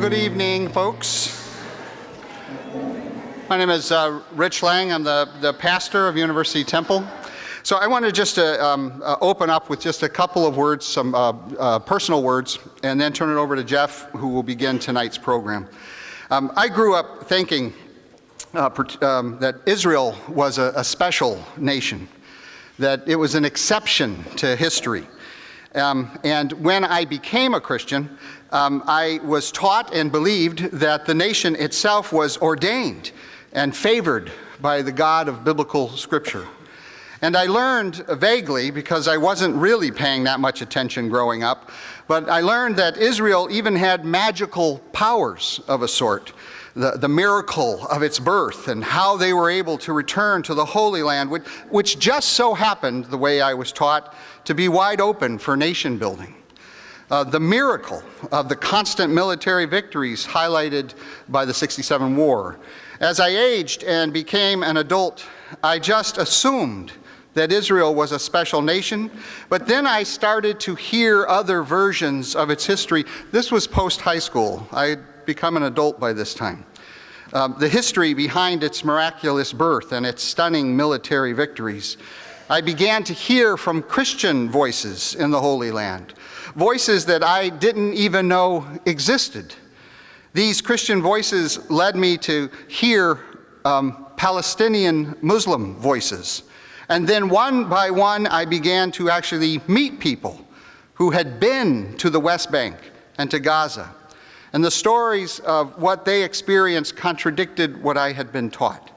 good evening, folks. My name is Rich Lang. I'm the pastor of University Temple. So I wanted just to open up with just a couple of words, some personal words, and then turn it over to Jeff, who will begin tonight's program. I grew up thinking that Israel was a special nation, that it was an exception to history. And when I became a Christian, I was taught and believed that the nation itself was ordained and favored by the God of biblical scripture. And I learned vaguely, because I wasn't really paying that much attention growing up, but I learned that Israel even had magical powers of a sort. The miracle of its birth and how they were able to return to the Holy Land, which just so happened, the way I was taught, to be wide open for nation building. The miracle of the constant military victories highlighted by the '67 war. As I aged and became an adult, I just assumed that Israel was a special nation, but then I started to hear other versions of its history. This was post-high school. I had become an adult by this time. The history behind its miraculous birth and its stunning military victories. I began to hear from Christian voices in the Holy Land, voices that I didn't even know existed. These Christian voices led me to hear Palestinian Muslim voices. And then one by one, I began to actually meet people who had been to the West Bank and to Gaza. And the stories of what they experienced contradicted what I had been taught.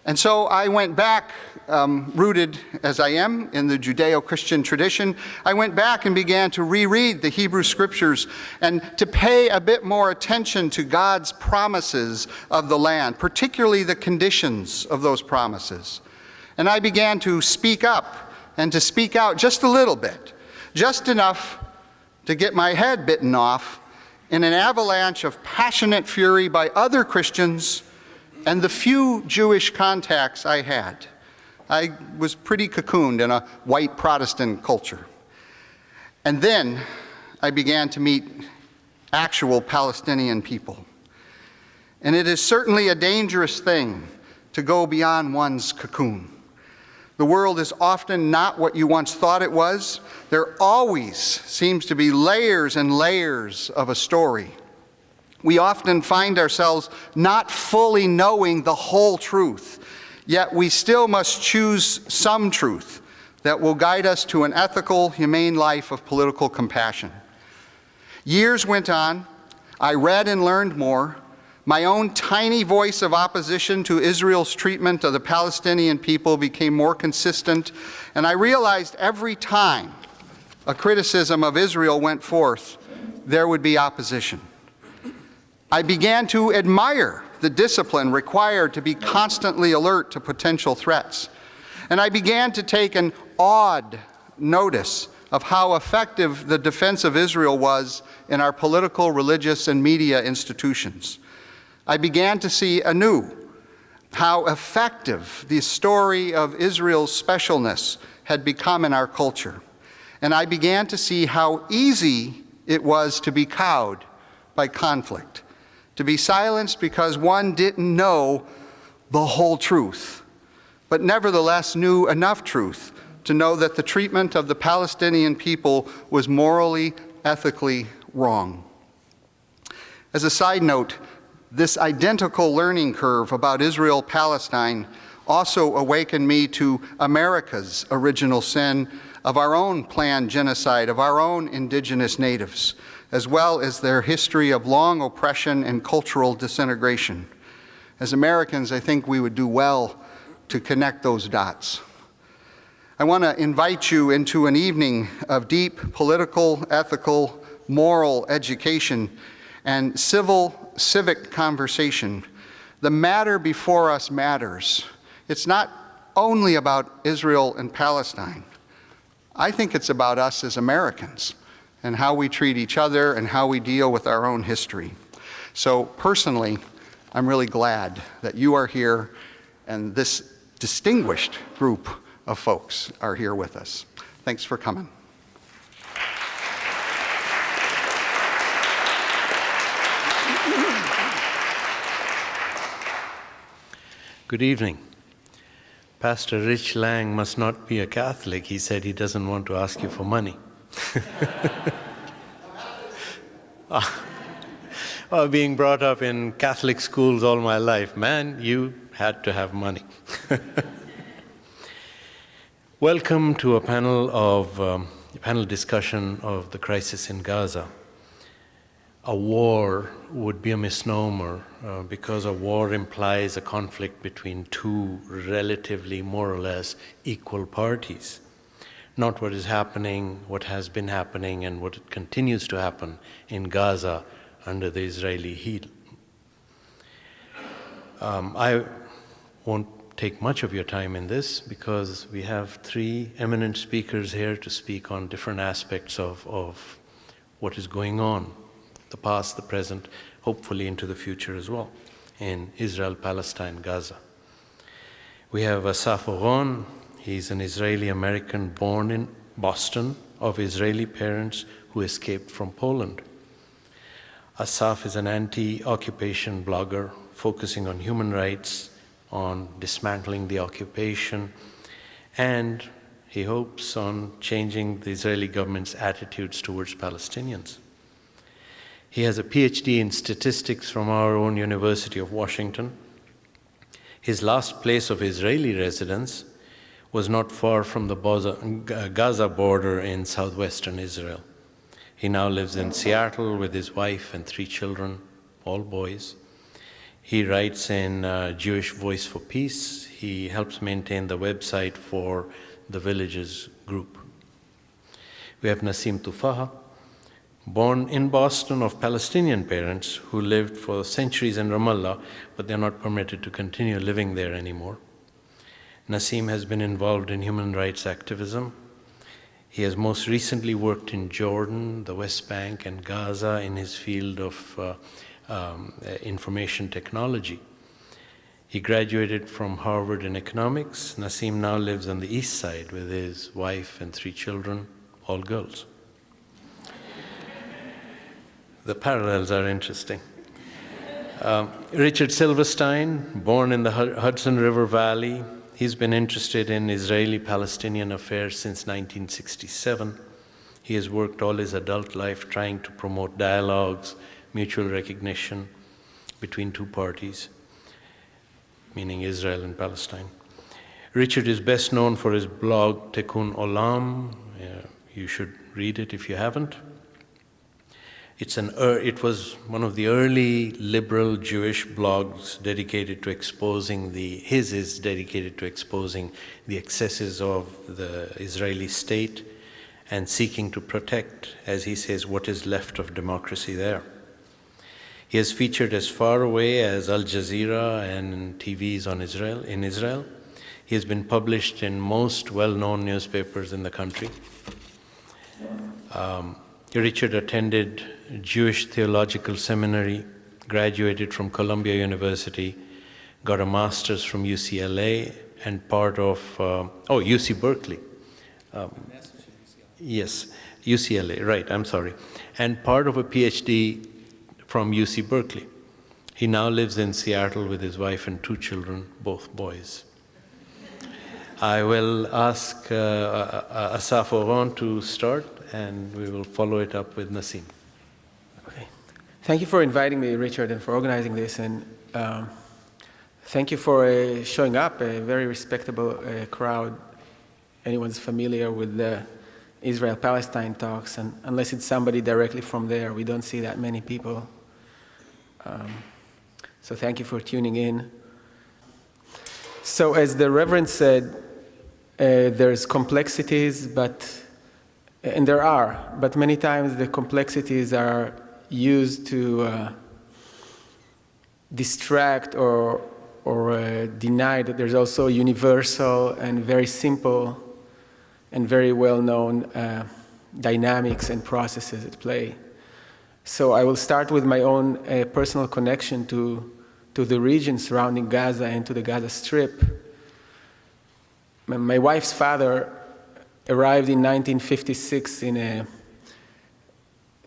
And so I went back, rooted as I am in the Judeo-Christian tradition, I went back and began to reread the Hebrew Scriptures and to pay a bit more attention to God's promises of the land, particularly the conditions of those promises. And I began to speak up and to speak out just a little bit, just enough to get my head bitten off in an avalanche of passionate fury by other Christians and the few Jewish contacts I had. I was pretty cocooned in a white Protestant culture. And then I began to meet actual Palestinian people. And it is certainly a dangerous thing to go beyond one's cocoon. The world is often not what you once thought it was. There always seems to be layers and layers of a story. We often find ourselves not fully knowing the whole truth, yet we still must choose some truth that will guide us to an ethical, humane life of political compassion. Years went on. I read and learned more. My own tiny voice of opposition to Israel's treatment of the Palestinian people became more consistent, and I realized every time a criticism of Israel went forth, there would be opposition. I began to admire the discipline required to be constantly alert to potential threats, and I began to take an awed notice of how effective the defense of Israel was in our political, religious, and media institutions. I began to see anew how effective the story of Israel's specialness had become in our culture. And I began to see how easy it was to be cowed by conflict, to be silenced because one didn't know the whole truth, but nevertheless knew enough truth to know that the treatment of the Palestinian people was morally, ethically wrong. As a side note, this identical learning curve about Israel-Palestine also awakened me to America's original sin of our own planned genocide of our own indigenous natives, as well as their history of long oppression and cultural disintegration. As Americans, I think we would do well to connect those dots. I want to invite you into an evening of deep political, ethical, moral education and civic conversation. The matter before us matters. It's not only about Israel and Palestine. I think it's about us as Americans and how we treat each other and how we deal with our own history. So personally, I'm really glad that you are here and this distinguished group of folks are here with us. Thanks for coming. Good evening. Pastor Rich Lang must not be a Catholic. He said he doesn't want to ask you for money. Well, being brought up in Catholic schools all my life, man, you had to have money. Welcome to a panel discussion of the crisis in Gaza. A war would be a misnomer because a war implies a conflict between two relatively more or less equal parties. Not what is happening, what has been happening, and what continues to happen in Gaza under the Israeli heel. I won't take much of your time in this because we have three eminent speakers here to speak on different aspects of what is going on, the past, the present, hopefully into the future as well, in Israel, Palestine, Gaza. We have Assaf Oron. He's an Israeli-American born in Boston of Israeli parents who escaped from Poland. Assaf is an anti-occupation blogger focusing on human rights, on dismantling the occupation, and he hopes on changing the Israeli government's attitudes towards Palestinians. He has a PhD in statistics from our own University of Washington. His last place of Israeli residence was not far from the Gaza border in southwestern Israel. He now lives in Seattle with his wife and 3 children, all boys. He writes in Jewish Voice for Peace. He helps maintain the website for the Villages group. We have Naseem Tuffaha, born in Boston of Palestinian parents who lived for centuries in Ramallah, but they're not permitted to continue living there anymore. Nasim has been involved in human rights activism. He has most recently worked in Jordan, the West Bank, and Gaza in his field of information technology. He graduated from Harvard in economics. Nasim now lives on the east side with his wife and 3 children, all girls. The parallels are interesting. Richard Silverstein, born in the Hudson River Valley. He's been interested in Israeli-Palestinian affairs since 1967. He has worked all his adult life trying to promote dialogues, mutual recognition between 2 parties, meaning Israel and Palestine. Richard is best known for his blog Tikkun Olam. You should read it if you haven't. It was one of the early liberal Jewish blogs dedicated to exposing his is dedicated to exposing the excesses of the Israeli state and seeking to protect, as he says, what is left of democracy there. He has featured as far away as Al Jazeera and TVs in Israel. He has been published in most well-known newspapers in the country. Richard attended Jewish Theological Seminary, graduated from Columbia University, got a master's from UCLA, and part of, UC Berkeley. Yes, UCLA, right, I'm sorry. And part of a PhD from UC Berkeley. He now lives in Seattle with his wife and 2 children, both boys. I will ask Assaf Oron to start, and we will follow it up with Nasim. Okay. Thank you for inviting me, Richard, and for organizing this, and thank you for showing up, a very respectable crowd. Anyone's familiar with the Israel-Palestine talks, and unless it's somebody directly from there, we don't see that many people. So thank you for tuning in. So as the Reverend said, there's complexities, and there are, but many times the complexities are used to distract or deny that there's also universal and very simple and very well-known dynamics and processes at play. So I will start with my own personal connection to the region surrounding Gaza and to the Gaza Strip. My wife's father arrived in 1956 in a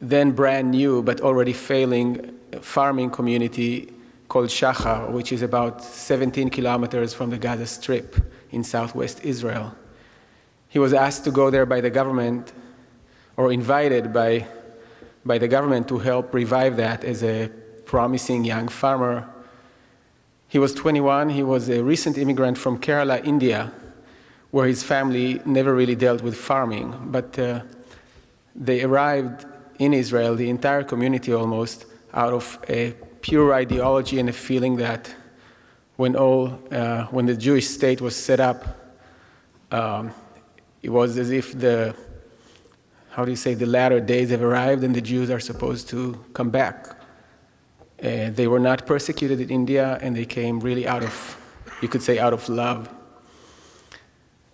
then brand new but already failing farming community called Shachar, which is about 17 kilometers from the Gaza Strip in southwest Israel. He was asked to go there by the government, or invited by the government to help revive that as a promising young farmer. He was 21. He was a recent immigrant from Kerala, India, where his family never really dealt with farming. But they arrived in Israel, the entire community almost, out of a pure ideology and a feeling that when the Jewish state was set up, it was as if the latter days have arrived and the Jews are supposed to come back. They were not persecuted in India, and they came really out of love.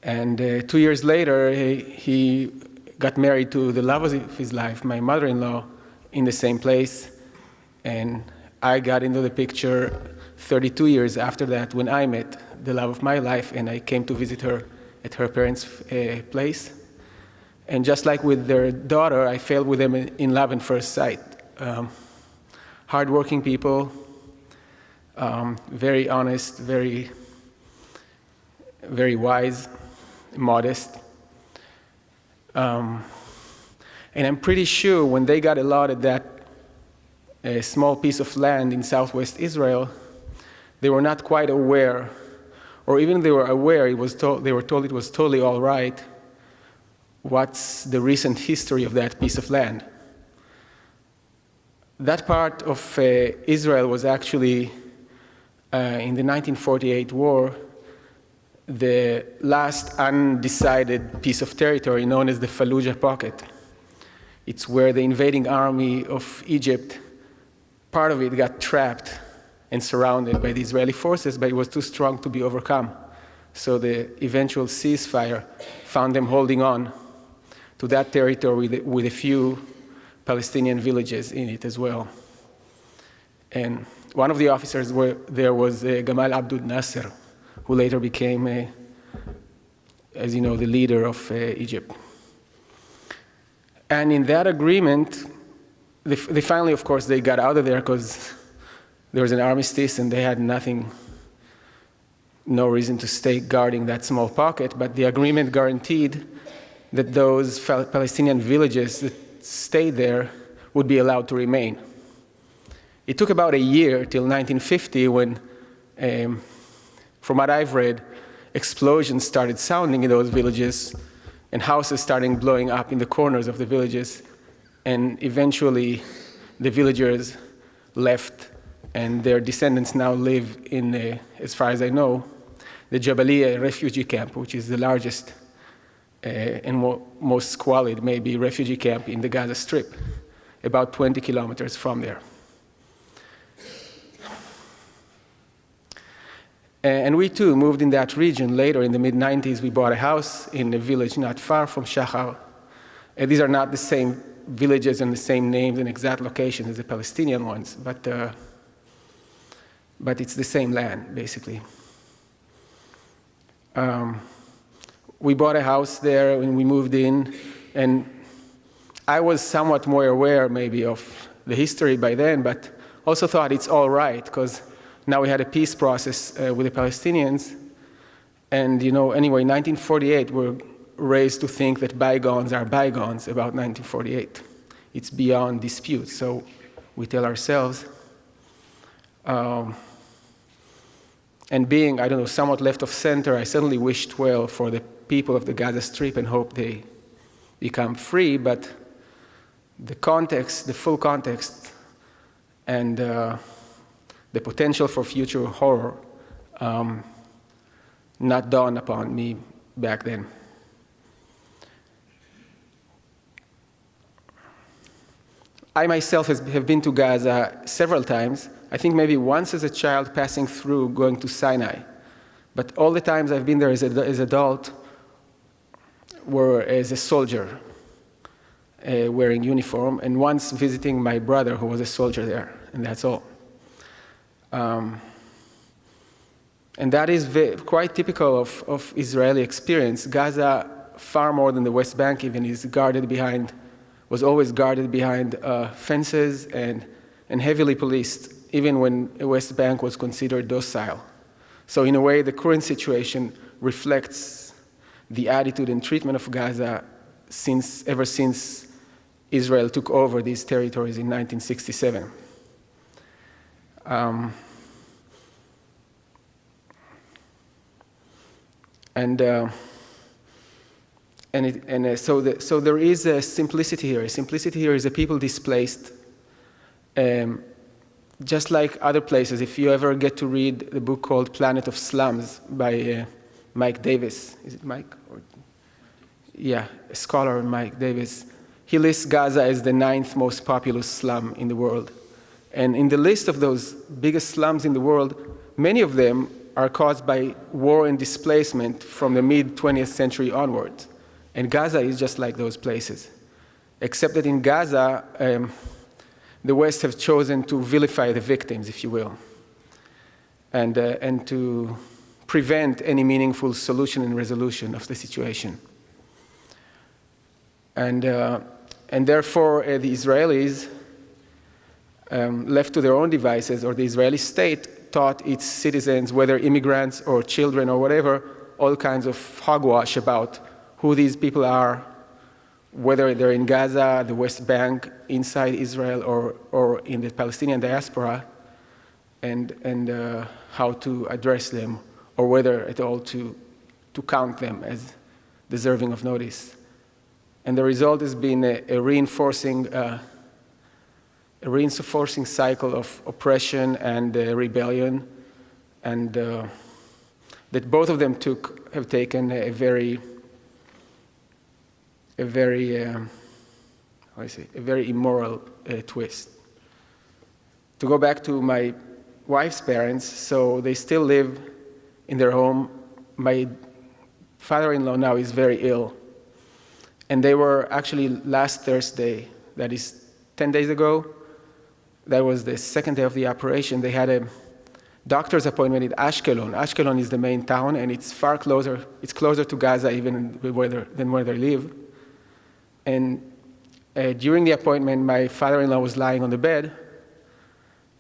And 2 years later, he got married to the love of his life, my mother-in-law, in the same place. And I got into the picture 32 years after that, when I met the love of my life, and I came to visit her at her parents' place. And just like with their daughter, I fell with them in love at first sight. Hardworking people, very honest, very, very wise, modest. And I'm pretty sure when they got allotted that small piece of land in southwest Israel, they were not quite aware, or even they were aware, they were told it was totally all right. What's the recent history of that piece of land? That part of Israel was actually, in the 1948 war, the last undecided piece of territory known as the Fallujah Pocket. It's where the invading army of Egypt, part of it got trapped and surrounded by the Israeli forces, but it was too strong to be overcome. So the eventual ceasefire found them holding on to that territory with a few Palestinian villages in it as well. And one of the officers there was Gamal Abdul Nasser, who later became, as you know, the leader of Egypt. And in that agreement, they finally, of course, they got out of there because there was an armistice and they had no reason to stay guarding that small pocket, but the agreement guaranteed that those Palestinian villages that stayed there would be allowed to remain. It took about a year till 1950 when, from what I've read, explosions started sounding in those villages and houses started blowing up in the corners of the villages, and eventually the villagers left, and their descendants now live in, as far as I know, the Jabalia refugee camp, which is the largest and most squalid, maybe, refugee camp in the Gaza Strip, about 20 kilometers from there. And we too moved in that region. Later in the mid-90s, we bought a house in a village not far from Shachar. And these are not the same villages and the same names and exact locations as the Palestinian ones, but it's the same land, basically. We bought a house there when we moved in, and I was somewhat more aware maybe of the history by then, but also thought it's all right, because now we had a peace process with the Palestinians, and anyway, 1948, we're raised to think that bygones are bygones about 1948. It's beyond dispute, so we tell ourselves, and being, somewhat left of center, I certainly wished well for the people of the Gaza Strip and hope they become free, but the context, the full context, and the potential for future horror not dawned upon me back then. I myself have been to Gaza several times. I think maybe once as a child passing through, going to Sinai. But all the times I've been there as adult were as a soldier, wearing uniform, and once visiting my brother who was a soldier there, and that's all. And that is quite typical of Israeli experience. Gaza, far more than the West Bank even, was always guarded behind fences and heavily policed. even when the West Bank was considered docile. So in a way, the current situation reflects the attitude and treatment of Gaza ever since Israel took over these territories in 1967. So there is a simplicity here. A simplicity here is the people displaced, just like other places. If you ever get to read the book called Planet of Slums by Mike Davis, is it Mike? Yeah, a scholar, Mike Davis. He lists Gaza as the 9th most populous slum in the world. And in the list of those biggest slums in the world, many of them are caused by war and displacement from the mid-20th century onwards. And Gaza is just like those places. Except that in Gaza, the West have chosen to vilify the victims, if you will, and to prevent any meaningful solution and resolution of the situation. And therefore, the Israelis, left to their own devices, or the Israeli state taught its citizens, whether immigrants or children or whatever, all kinds of hogwash about who these people are, whether they're in Gaza, the West Bank, inside Israel, or in the Palestinian diaspora, and how to address them, or whether at all to count them as deserving of notice. And the result has been a reinforcing cycle of oppression and rebellion, and that both of them have taken a very immoral twist. To go back to my wife's parents, so they still live in their home. My father-in-law now is very ill. And they were actually last Thursday, that is 10 days ago, that was the second day of the operation, they had a doctor's appointment in Ashkelon. Ashkelon is the main town, and it's far closer, it's closer to Gaza even than where they live. And during the appointment, my father-in-law was lying on the bed,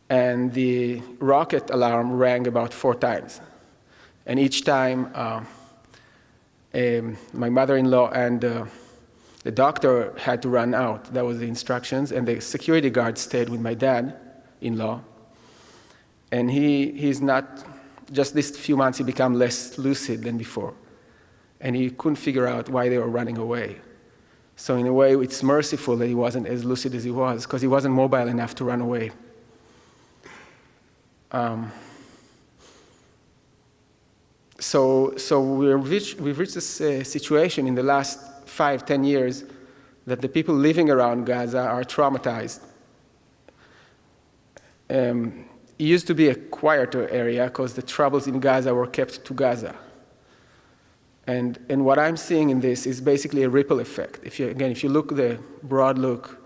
and the rocket alarm rang about 4 times. And each time, my mother-in-law and the doctor had to run out. That was the instructions, and the security guard stayed with my dad-in-law. And he's not, just this few months, he became less lucid than before. And he couldn't figure out why they were running away. So in a way, it's merciful that he wasn't as lucid as he was, because he wasn't mobile enough to run away. So we've reached this situation in the last 5-10 years that the people living around Gaza are traumatized. It used to be a quieter area because the troubles in Gaza were kept to Gaza. And what I'm seeing in this is basically a ripple effect. If you look the broad look,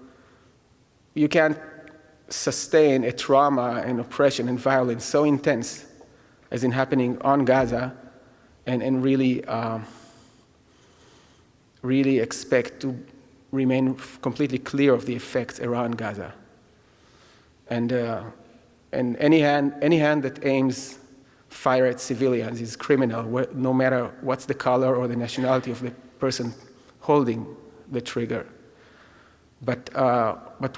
you can't sustain a trauma and oppression and violence so intense as in happening on Gaza and really expect to remain completely clear of the effects around Gaza. And any hand that aims fire at civilians is criminal, no matter what's the color or the nationality of the person holding the trigger. But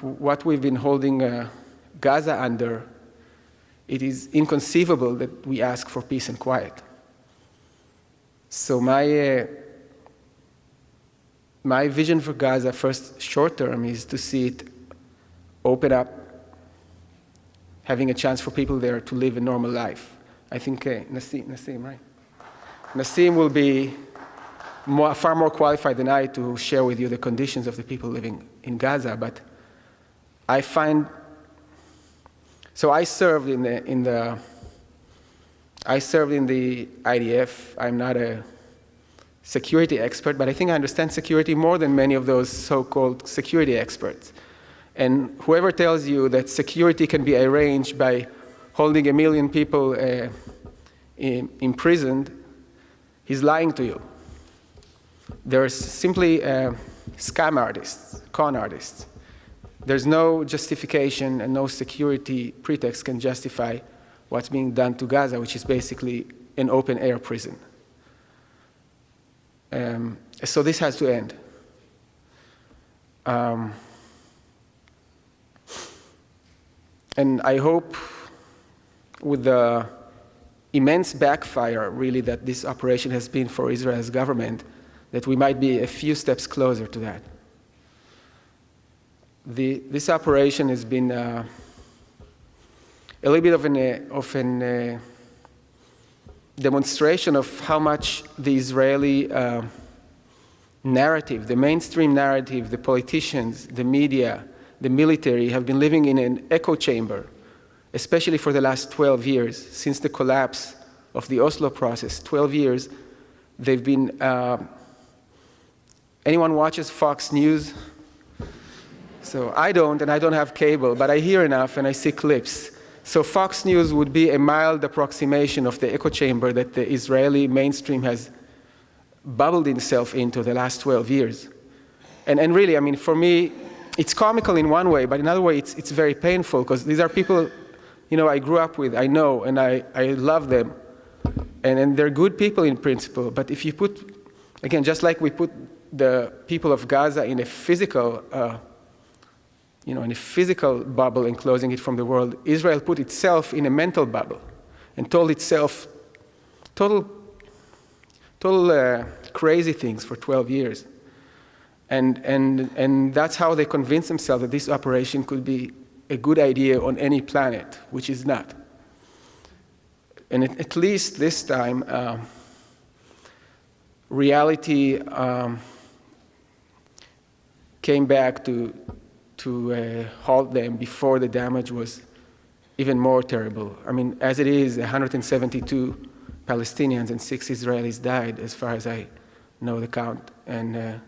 what we've been holding Gaza under, it is inconceivable that we ask for peace and quiet. So my vision for Gaza, first short term, is to see it open up, having a chance for people there to live a normal life. I think Nasim, right? Nasim will be far more qualified than I to share with you the conditions of the people living in Gaza. But I find, so I served in the IDF. I'm not a security expert, but I think I understand security more than many of those so-called security experts. And whoever tells you that security can be arranged by holding 1 million people imprisoned, he's lying to you. They're simply scam artists, con artists. There's no justification and no security pretext can justify what's being done to Gaza, which is basically an open-air prison. So this has to end. And I hope with the immense backfire, really, that this operation has been for Israel's government, that we might be a few steps closer to that. This operation has been a little bit of an demonstration of how much the Israeli narrative, the mainstream narrative, the politicians, the media, the military have been living in an echo chamber, especially for the last 12 years, since the collapse of the Oslo process. 12 years, they've been, anyone watches Fox News? So I don't, and I don't have cable, but I hear enough and I see clips. So Fox News would be a mild approximation of the echo chamber that the Israeli mainstream has bubbled itself into the last 12 years. And really, I mean, for me, it's comical in one way, but in another way, it's very painful, because these are people, you know, I grew up with, I know, and I love them. And they're good people in principle, but if you put, again, just like we put the people of Gaza in a physical, in a physical bubble enclosing it from the world, Israel put itself in a mental bubble and told itself total crazy things for 12 years. And that's how they convinced themselves that this operation could be a good idea on any planet, which is not. And at least this time, reality came back to halt them before the damage was even more terrible. I mean, as it is, 172 Palestinians and 6 Israelis died, as far as I know the count, and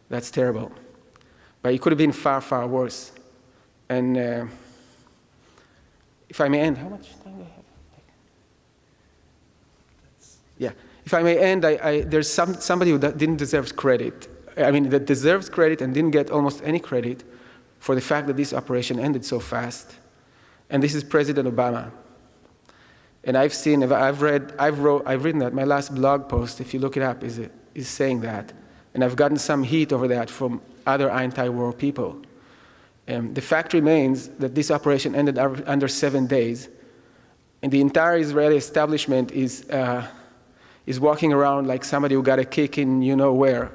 that's terrible. But it could have been far, far worse. And if I may end, how much time do I have? Yeah, if I may end, there's somebody who didn't deserve credit. I mean, that deserves credit and didn't get almost any credit for the fact that this operation ended so fast. And this is President Obama. And I've written that. My last blog post, if you look it up, is saying that. And I've gotten some heat over that from other anti-war people. The fact remains that this operation ended under 7 days. And the entire Israeli establishment is walking around like somebody who got a kick in you-know-where.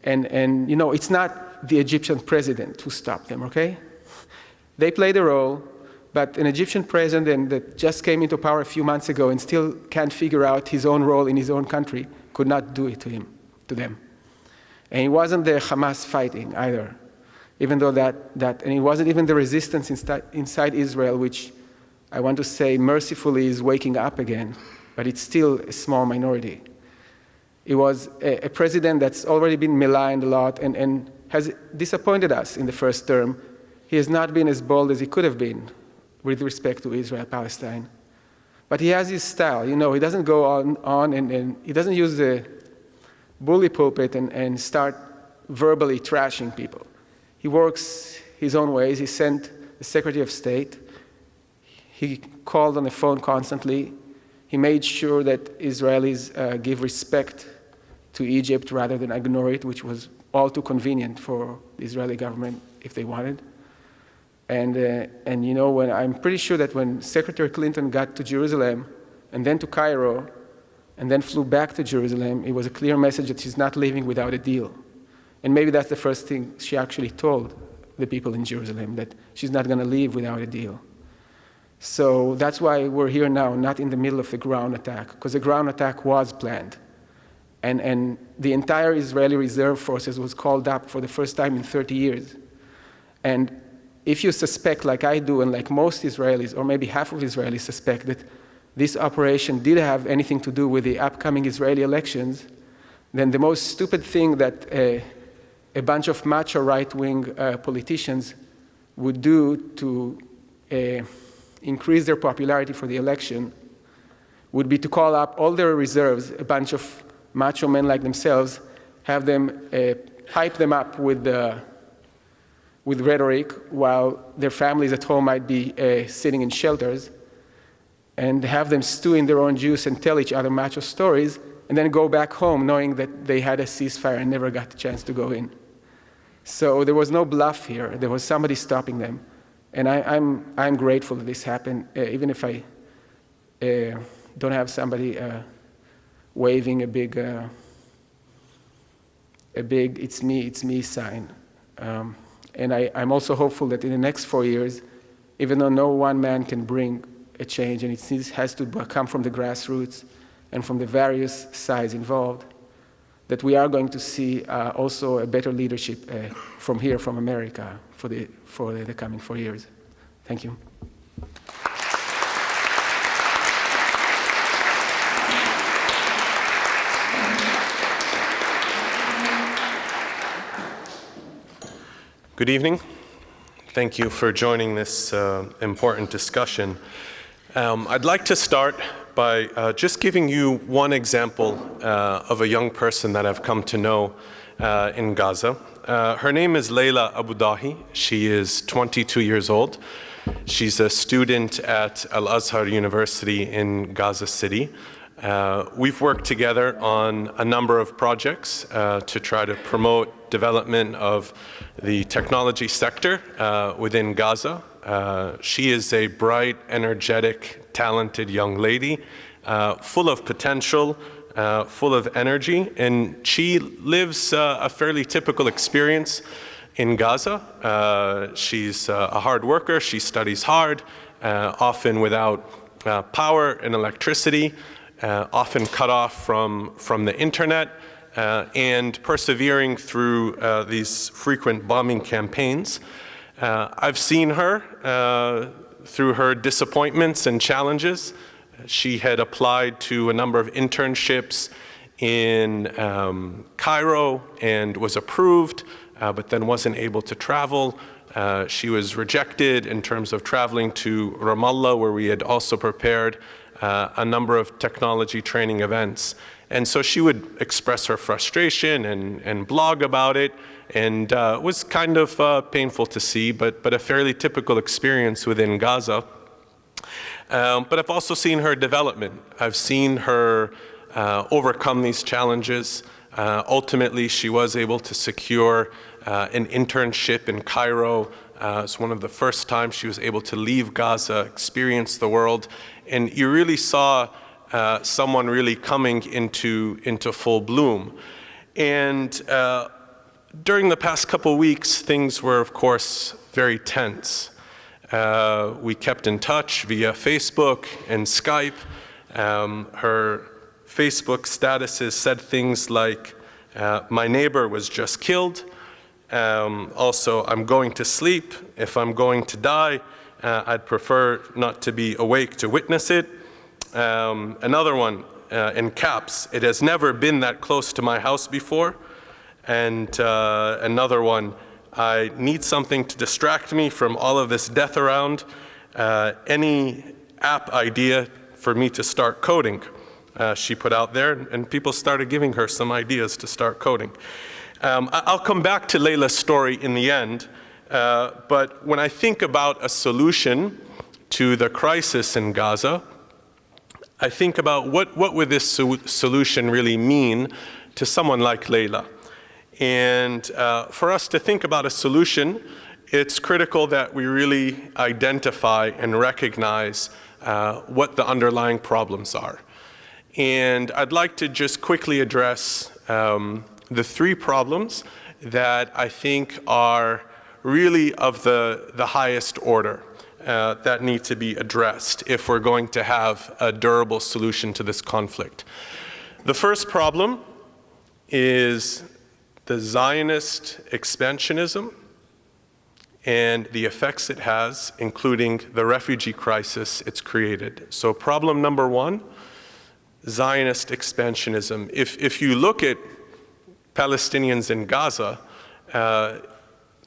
And it's not the Egyptian president who stopped them, okay? They played a role, but an Egyptian president that just came into power a few months ago and still can't figure out his own role in his own country could not do it to them. And it wasn't the Hamas fighting either, even though and it wasn't even the resistance inside Israel, which I want to say mercifully is waking up again, but it's still a small minority. It was a president that's already been maligned a lot and has disappointed us in the first term. He has not been as bold as he could have been with respect to Israel-Palestine. But he has his style, he doesn't go on and he doesn't use the bully pulpit and start verbally trashing people. He works his own ways. He sent the Secretary of State. He called on the phone constantly. He made sure that Israelis give respect to Egypt rather than ignore it, which was all too convenient for the Israeli government if they wanted. And when I'm pretty sure that when Secretary Clinton got to Jerusalem and then to Cairo and then flew back to Jerusalem, it was a clear message that she's not leaving without a deal. And maybe that's the first thing she actually told the people in Jerusalem, that she's not going to leave without a deal. So that's why we're here now, not in the middle of a ground attack, because the ground attack was planned. And the entire Israeli reserve forces was called up for the first time in 30 years. And if you suspect, like I do, and like most Israelis, or maybe half of Israelis suspect, that this operation did have anything to do with the upcoming Israeli elections, then the most stupid thing that a bunch of macho right-wing politicians would do to increase their popularity for the election would be to call up all their reserves, a bunch of macho men like themselves, have them hype them up with with rhetoric while their families at home might be sitting in shelters, and have them stew in their own juice and tell each other macho stories, and then go back home knowing that they had a ceasefire and never got the chance to go in. So there was no bluff here. There was somebody stopping them. And I'm grateful that this happened, even if I don't have somebody waving a big it's me sign. And I'm also hopeful that in the next 4 years, even though no one man can bring a change, and it has to come from the grassroots and from the various sides involved, that we are going to see also a better leadership from here, from America, for the coming 4 years. Thank you. Good evening. Thank you for joining this important discussion. I'd like to start by just giving you one example of a young person that I've come to know in Gaza. Her name is Layla Abu Dahi. She is 22 years old. She's a student at Al-Azhar University in Gaza City. We've worked together on a number of projects to try to promote development of the technology sector within Gaza. She is a bright, energetic, talented young lady, full of potential, full of energy, and she lives a fairly typical experience in Gaza. She's a hard worker, she studies hard, often without power and electricity, often cut off from the internet, and persevering through these frequent bombing campaigns. I've seen her through her disappointments and challenges. She had applied to a number of internships in Cairo and was approved, but then wasn't able to travel. She was rejected in terms of traveling to Ramallah, where we had also prepared a number of technology training events. And so she would express her frustration and blog about it, and it was kind of painful to see, but a fairly typical experience within Gaza. But I've also seen her development. I've seen her overcome these challenges. Ultimately, she was able to secure an internship in Cairo. It's one of the first times she was able to leave Gaza, experience the world, and you really saw someone really coming into full bloom. And during the past couple of weeks, things were, of course, very tense. We kept in touch via Facebook and Skype. Her Facebook statuses said things like, my neighbor was just killed. Also, I'm going to sleep. If I'm going to die, I'd prefer not to be awake to witness it. Another one in caps, it has never been that close to my house before. And another one, I need something to distract me from all of this death around. Any app idea for me to start coding, she put out there, and people started giving her some ideas to start coding. I'll come back to Layla's story in the end, but when I think about a solution to the crisis in Gaza, I think about what would this solution really mean to someone like Layla. And for us to think about a solution, it's critical that we really identify and recognize what the underlying problems are. And I'd like to just quickly address the three problems that I think are really of the highest order that need to be addressed if we're going to have a durable solution to this conflict. The first problem is the Zionist expansionism and the effects it has, including the refugee crisis it's created. So problem number one, Zionist expansionism. If you look at Palestinians in Gaza, the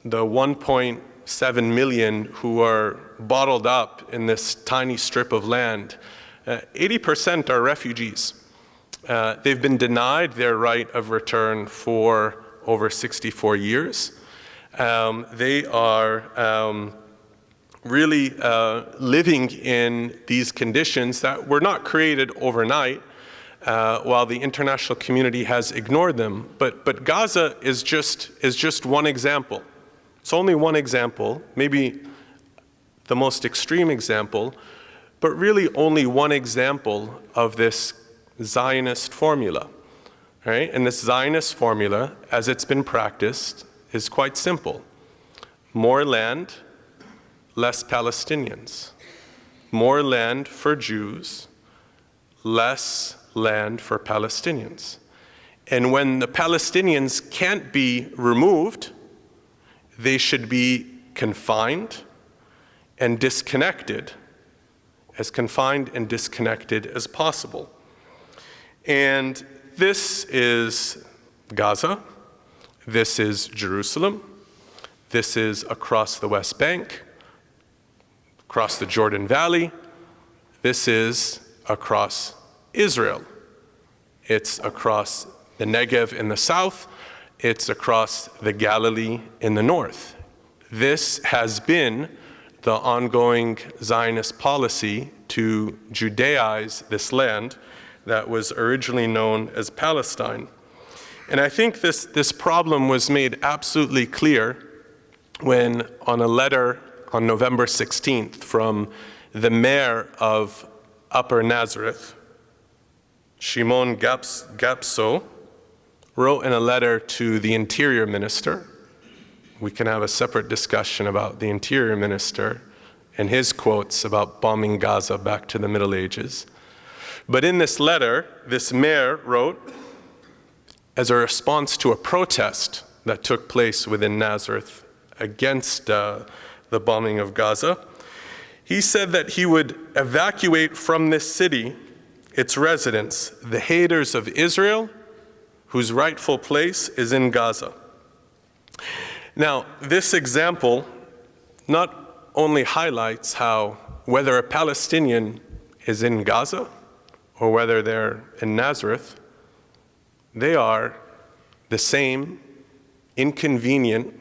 1.7 million who are bottled up in this tiny strip of land, 80% are refugees. They've been denied their right of return for over 64 years. They are really living in these conditions that were not created overnight, while the international community has ignored them. But Gaza is just one example. It's only one example, maybe the most extreme example, but really only one example of this Zionist formula, right? And this Zionist formula, as it's been practiced, is quite simple. More land, less Palestinians. More land for Jews, less land for Palestinians. And when the Palestinians can't be removed, they should be confined and disconnected, as confined and disconnected as possible. And this is Gaza, this is Jerusalem, this is across the West Bank, across the Jordan Valley, this is across Israel. It's across the Negev in the south, it's across the Galilee in the north. This has been the ongoing Zionist policy to Judaize this land that was originally known as Palestine. And I think this problem was made absolutely clear when, on a letter on November 16th from the mayor of Upper Nazareth, Shimon Gapso, wrote in a letter to the Interior Minister. We can have a separate discussion about the Interior Minister and his quotes about bombing Gaza back to the Middle Ages. But in this letter, this mayor wrote, as a response to a protest that took place within Nazareth against the bombing of Gaza, he said that he would evacuate from this city its residents, the haters of Israel, whose rightful place is in Gaza. Now, this example not only highlights how whether a Palestinian is in Gaza or whether they're in Nazareth, they are the same inconvenient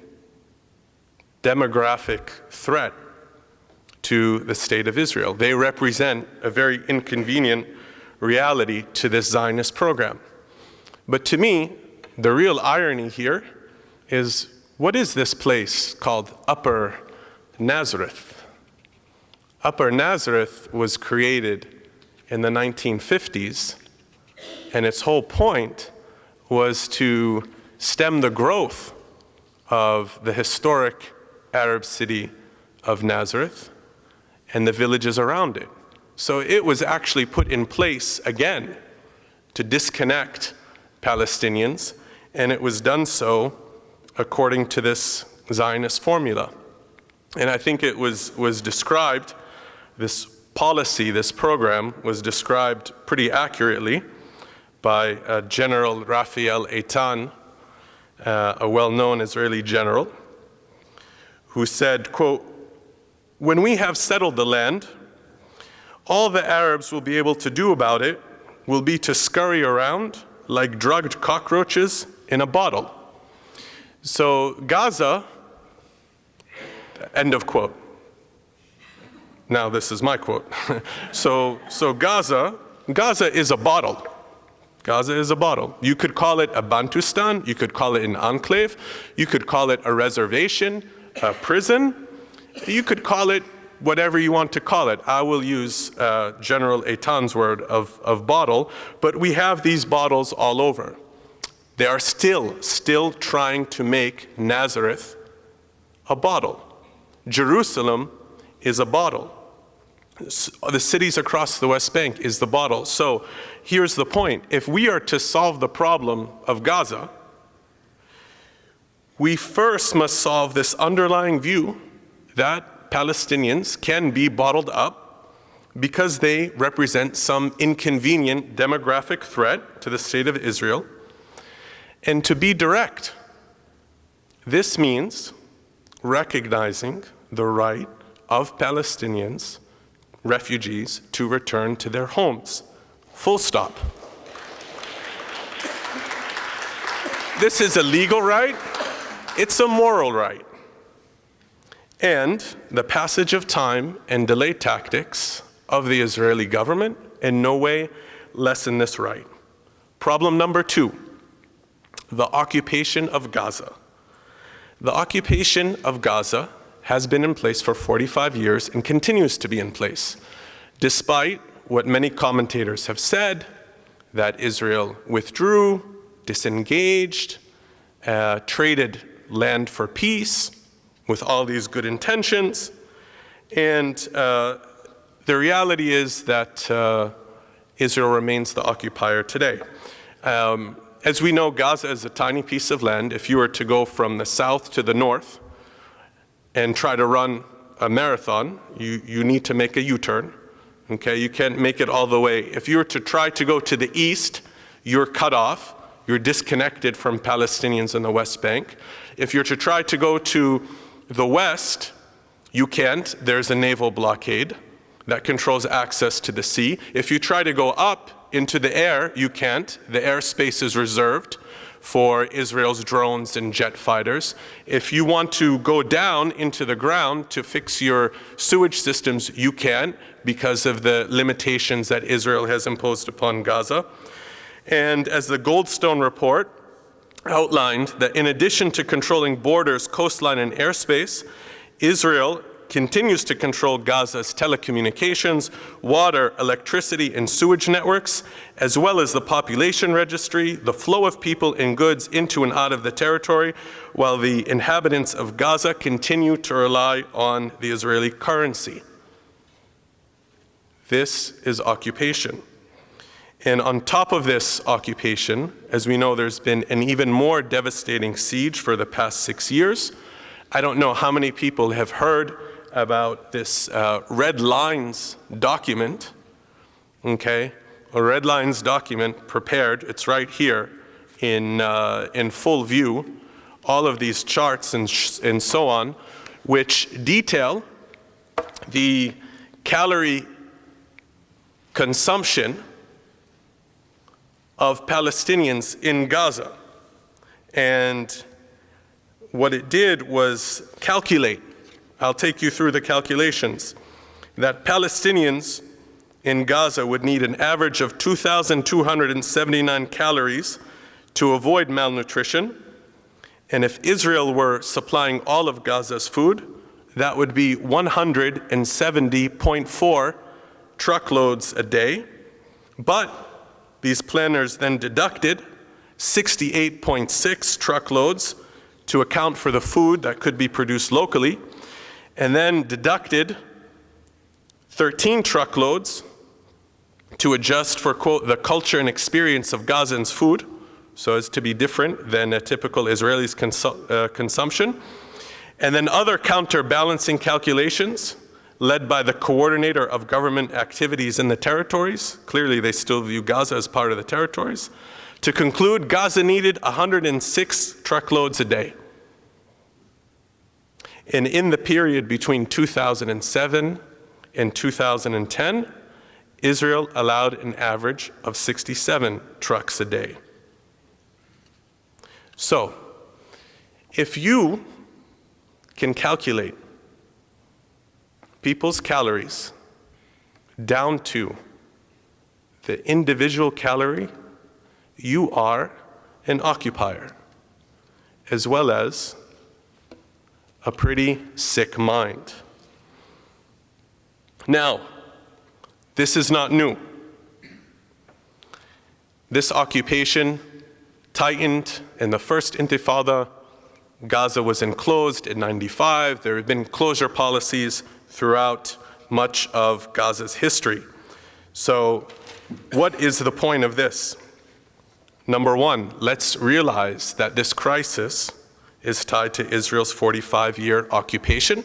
demographic threat to the state of Israel. They represent a very inconvenient reality to this Zionist program. But to me, the real irony here is, what is this place called Upper Nazareth? Upper Nazareth was created in the 1950s, and its whole point was to stem the growth of the historic Arab city of Nazareth and the villages around it. So it was actually put in place again to disconnect Palestinians, and it was done so according to this Zionist formula. And I think it was described, this policy, this program, was described pretty accurately by General Raphael Eitan, a well-known Israeli general, who said, quote, "When we have settled the land, all the Arabs will be able to do about it will be to scurry around like drugged cockroaches in a bottle." So Gaza, end of quote. Now this is my quote. So Gaza is a bottle. Gaza is a bottle. You could call it a Bantustan, you could call it an enclave, you could call it a reservation, a prison, you could call it whatever you want to call it. I will use General Eitan's word of bottle, but we have these bottles all over. They are still trying to make Nazareth a bottle. Jerusalem is a bottle. The cities across the West Bank is the bottle. So here's the point. If we are to solve the problem of Gaza, we first must solve this underlying view that Palestinians can be bottled up because they represent some inconvenient demographic threat to the state of Israel. And to be direct, this means recognizing the right of Palestinians, refugees, to return to their homes. Full stop. This is a legal right. It's a moral right. And the passage of time and delay tactics of the Israeli government in no way lessen this right. Problem number 2, the occupation of Gaza. The occupation of Gaza has been in place for 45 years and continues to be in place, despite what many commentators have said, that Israel withdrew, disengaged, traded land for peace with all these good intentions. And the reality is that Israel remains the occupier today. As we know, Gaza is a tiny piece of land. If you were to go from the south to the north and try to run a marathon, you need to make a U-turn. Okay, you can't make it all the way. If you were to try to go to the east, you're cut off. You're disconnected from Palestinians in the West Bank. If you're to try to go to the west, you can't. There's a naval blockade that controls access to the sea. If you try to go up into the air, you can't. The airspace is reserved for Israel's drones and jet fighters. If you want to go down into the ground to fix your sewage systems, you can, because of the limitations that Israel has imposed upon Gaza. And as the Goldstone report outlined, that in addition to controlling borders, coastline, and airspace, Israel continues to control Gaza's telecommunications, water, electricity, and sewage networks, as well as the population registry, the flow of people and goods into and out of the territory, while the inhabitants of Gaza continue to rely on the Israeli currency. This is occupation. And on top of this occupation, as we know, there's been an even more devastating siege for the past 6 years. I don't know how many people have heard about this Red Lines document, okay? A Red Lines document prepared, it's right here in full view, all of these charts and so on, which detail the calorie consumption of Palestinians in Gaza. And what it did was calculate, I'll take you through the calculations, that Palestinians in Gaza would need an average of 2,279 calories to avoid malnutrition. And if Israel were supplying all of Gaza's food, that would be 170.4 truckloads a day. But these planners then deducted 68.6 truckloads to account for the food that could be produced locally, and then deducted 13 truckloads to adjust for, quote, the culture and experience of Gazans' food, so as to be different than a typical Israeli's consumption. And then other counterbalancing calculations led by the coordinator of government activities in the territories. Clearly, they still view Gaza as part of the territories. To conclude, Gaza needed 106 truckloads a day. And in the period between 2007 and 2010, Israel allowed an average of 67 trucks a day. So, if you can calculate people's calories down to the individual calorie, you are an occupier, as well as a pretty sick mind. Now, this is not new. This occupation tightened in the first Intifada. Gaza was enclosed in '95. There have been closure policies throughout much of Gaza's history. So, what is the point of this? Number one, let's realize that this crisis is tied to Israel's 45-year occupation.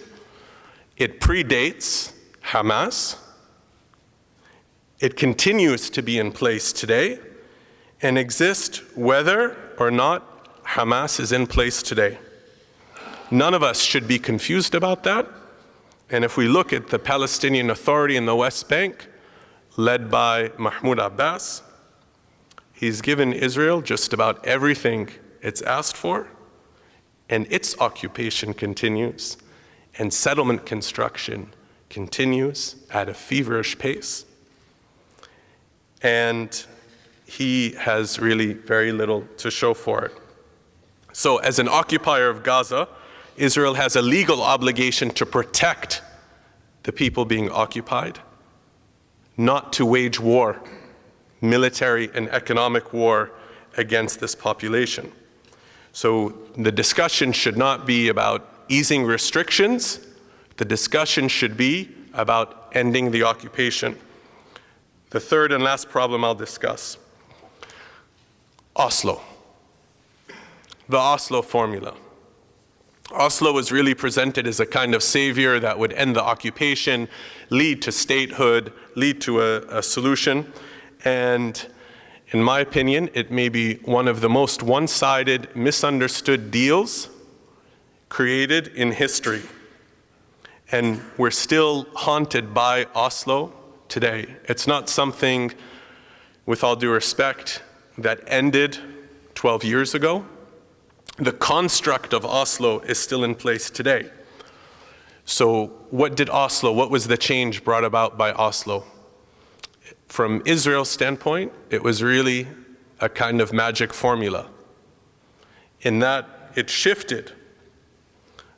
It predates Hamas. It continues to be in place today and exists whether or not Hamas is in place today. None of us should be confused about that. And if we look at the Palestinian Authority in the West Bank, led by Mahmoud Abbas, he's given Israel just about everything it's asked for, and its occupation continues, and settlement construction continues at a feverish pace. And he has really very little to show for it. So as an occupier of Gaza, Israel has a legal obligation to protect the people being occupied, not to wage war, military and economic war against this population. So the discussion should not be about easing restrictions. The discussion should be about ending the occupation. The third and last problem I'll discuss, Oslo. The Oslo formula. Oslo was really presented as a kind of savior that would end the occupation, lead to statehood, lead to a solution. And in my opinion, it may be one of the most one-sided, misunderstood deals created in history. And we're still haunted by Oslo today. It's not something, with all due respect, that ended 12 years ago. The construct of Oslo is still in place today. So what was the change brought about by Oslo? From Israel's standpoint, it was really a kind of magic formula, in that it shifted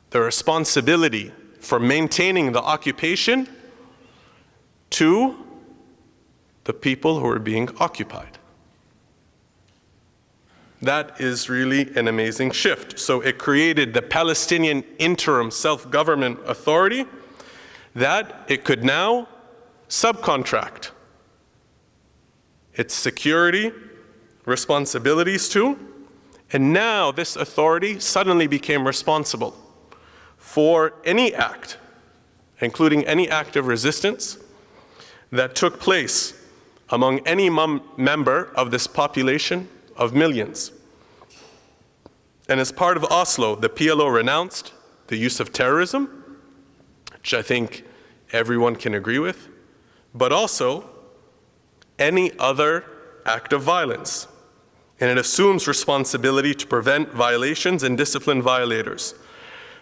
the responsibility for maintaining the occupation to the people who are being occupied. That is really an amazing shift. So it created the Palestinian Interim Self-Government Authority that it could now subcontract its security responsibilities to, and now this authority suddenly became responsible for any act, including any act of resistance, that took place among any member of this population of millions. And as part of Oslo, the PLO renounced the use of terrorism, which I think everyone can agree with, but also any other act of violence. And it assumes responsibility to prevent violations and discipline violators.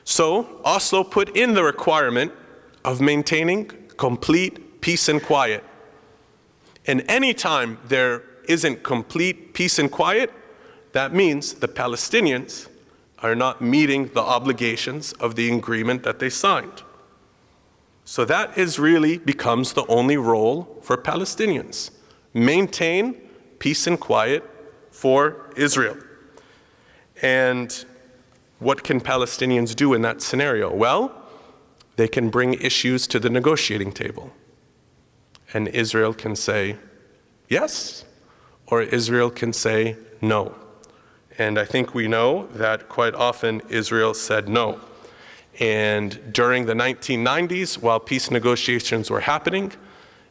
So Oslo put in the requirement of maintaining complete peace and quiet. And anytime there isn't complete peace and quiet, that means the Palestinians are not meeting the obligations of the agreement that they signed. So that really becomes the only role for Palestinians. Maintain peace and quiet for Israel. And what can Palestinians do in that scenario? Well, they can bring issues to the negotiating table. And Israel can say yes, or Israel can say no. And I think we know that quite often Israel said no. And during the 1990s, while peace negotiations were happening,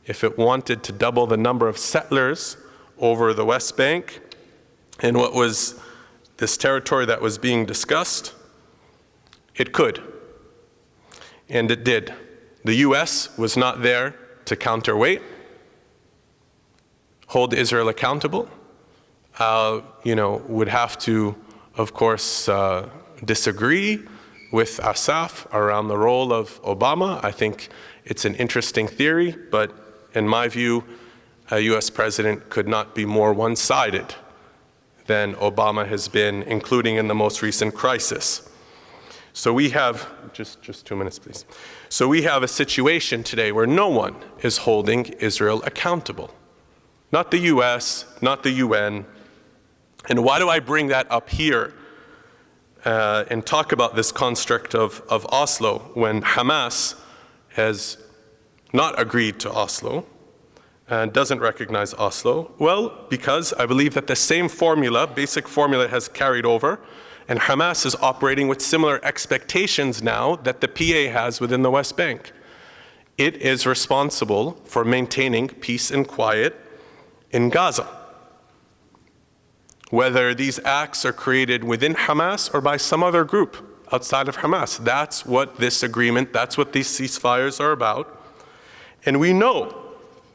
if it wanted to double the number of settlers over the West Bank and what was this territory that was being discussed, it could. And it did. The US was not there to counterweight, hold Israel accountable, would have to, of course, disagree with Assaf around the role of Obama. I think it's an interesting theory, but in my view, a US president could not be more one-sided than Obama has been, including in the most recent crisis. So we have, just 2 minutes, please. So we have a situation today where no one is holding Israel accountable. Not the US, not the UN. And why do I bring that up here and talk about this construct of Oslo when Hamas has not agreed to Oslo and doesn't recognize Oslo? Well, because I believe that the same formula, basic formula, has carried over, and Hamas is operating with similar expectations now that the PA has within the West Bank. It is responsible for maintaining peace and quiet in Gaza. Whether these acts are created within Hamas or by some other group outside of Hamas, that's what this agreement, that's what these ceasefires are about. And we know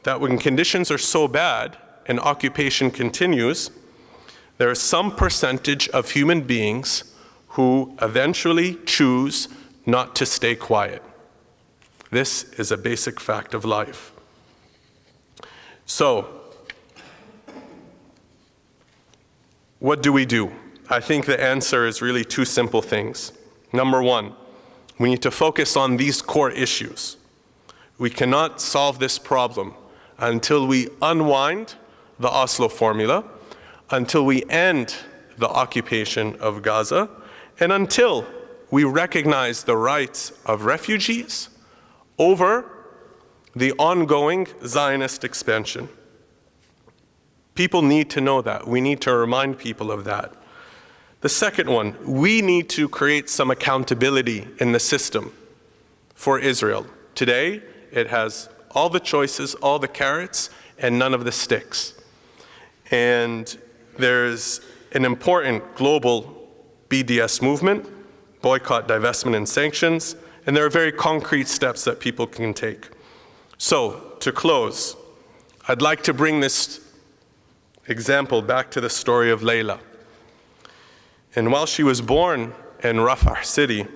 that when conditions are so bad and occupation continues, there is some percentage of human beings who eventually choose not to stay quiet. This is a basic fact of life. So, what do we do? I think the answer is really two simple things. Number one, we need to focus on these core issues. We cannot solve this problem until we unwind the Oslo formula, until we end the occupation of Gaza, and until we recognize the rights of refugees over the ongoing Zionist expansion. People need to know that. We need to remind people of that. The second one, we need to create some accountability in the system for Israel. Today, it has all the choices, all the carrots, and none of the sticks. And there's an important global BDS movement, boycott, divestment, and sanctions, and there are very concrete steps that people can take. So, to close, I'd like to bring this example back to the story of Layla. And while she was born in Rafah city,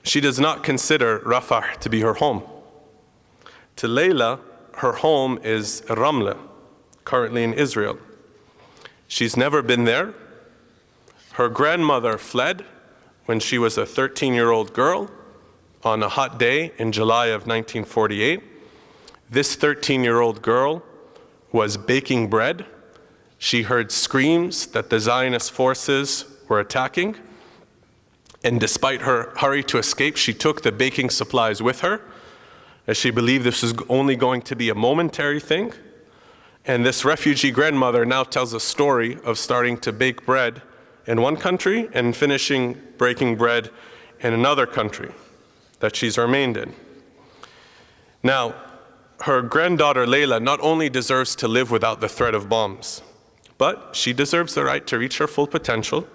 she does not consider Rafah to be her home. To Layla, her home is Ramla, currently in Israel. She's never been there. Her grandmother fled when she was a 13-year-old girl on a hot day in July of 1948. This 13-year-old girl was baking bread. She heard screams that the Zionist forces were attacking, and despite her hurry to escape, she took the baking supplies with her, as she believed this was only going to be a momentary thing. And this refugee grandmother now tells a story of starting to bake bread in one country and finishing breaking bread in another country that she's remained in. Now, her granddaughter Layla not only deserves to live without the threat of bombs, but she deserves the right to reach her full potential.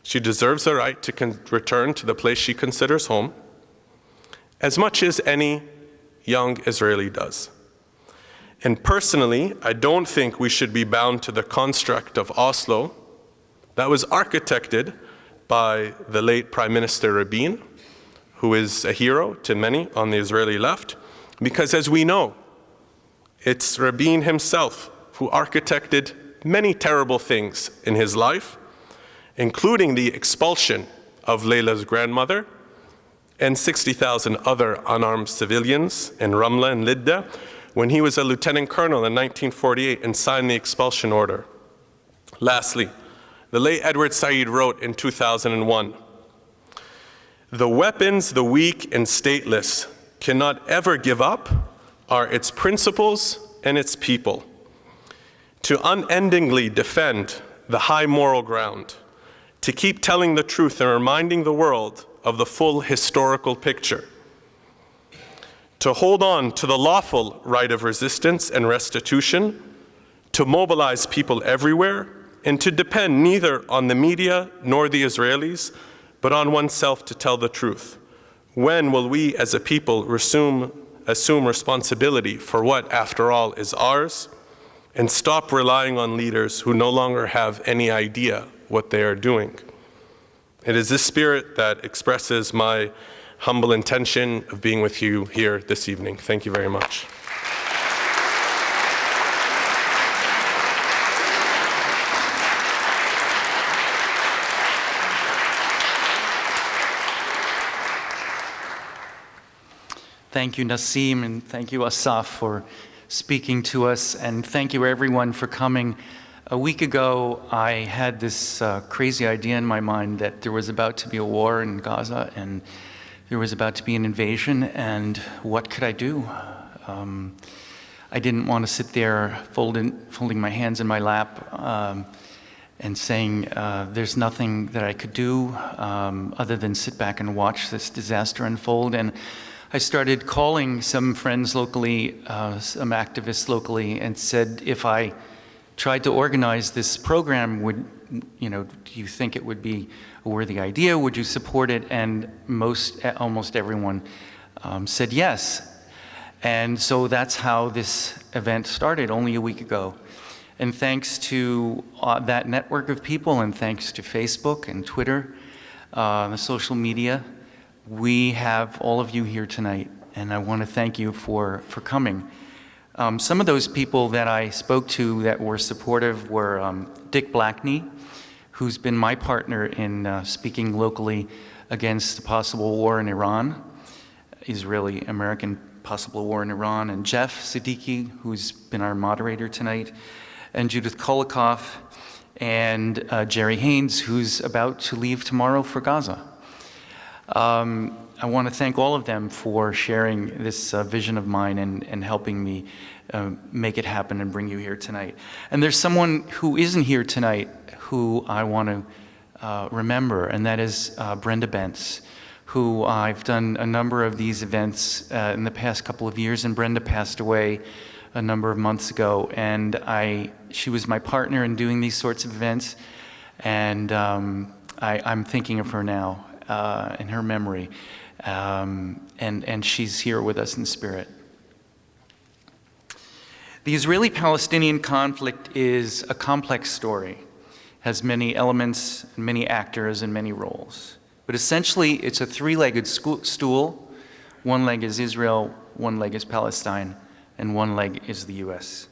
She deserves the right to return to the place she considers home, as much as any young Israeli does. And personally, I don't think we should be bound to the construct of Oslo that was architected by the late Prime Minister Rabin, who is a hero to many on the Israeli left, because as we know, it's Rabin himself who architected many terrible things in his life, including the expulsion of Layla's grandmother and 60,000 other unarmed civilians in Ramla and Lidda when he was a lieutenant colonel in 1948 and signed the expulsion order. Lastly, the late Edward Said wrote in 2001, "The weapons the weak and stateless cannot ever give up are its principles and its people. To unendingly defend the high moral ground, to keep telling the truth and reminding the world of the full historical picture, to hold on to the lawful right of resistance and restitution, to mobilize people everywhere, and to depend neither on the media nor the Israelis, but on oneself to tell the truth. When will we as a people assume responsibility for what, after all, is ours, and stop relying on leaders who no longer have any idea what they are doing?" It is this spirit that expresses my humble intention of being with you here this evening. Thank you very much. Thank you, Nasim, and thank you, Assaf, for speaking to us, and thank you, everyone, for coming. A week ago, I had this crazy idea in my mind that there was about to be a war in Gaza, and there was about to be an invasion, and what could I do? I didn't want to sit there folding my hands in my lap and saying there's nothing that I could do other than sit back and watch this disaster unfold. And I started calling some friends locally, some activists locally, and said, if I tried to organize this program, do you think it would be a worthy idea? Would you support it? And almost everyone said yes. And so that's how this event started only a week ago. And thanks to that network of people, and thanks to Facebook and Twitter, the social media. We have all of you here tonight, and I want to thank you for coming. Some of those people that I spoke to that were supportive were Dick Blackney, who's been my partner in speaking locally against the possible war in Iran, Israeli-American possible war in Iran, and Jeff Siddiqui, who's been our moderator tonight, and Judith Kolikoff, and Jerry Haynes, who's about to leave tomorrow for Gaza. I want to thank all of them for sharing this vision of mine and helping me make it happen and bring you here tonight. And there's someone who isn't here tonight who I want to remember, and that is Brenda Bentz, who I've done a number of these events in the past couple of years, and Brenda passed away a number of months ago, and she was my partner in doing these sorts of events, and I'm thinking of her now in her memory, and she's here with us in spirit. The Israeli-Palestinian conflict is a complex story, has many elements, many actors, and many roles. But essentially, it's a three-legged stool. One leg is Israel, one leg is Palestine, and one leg is the US.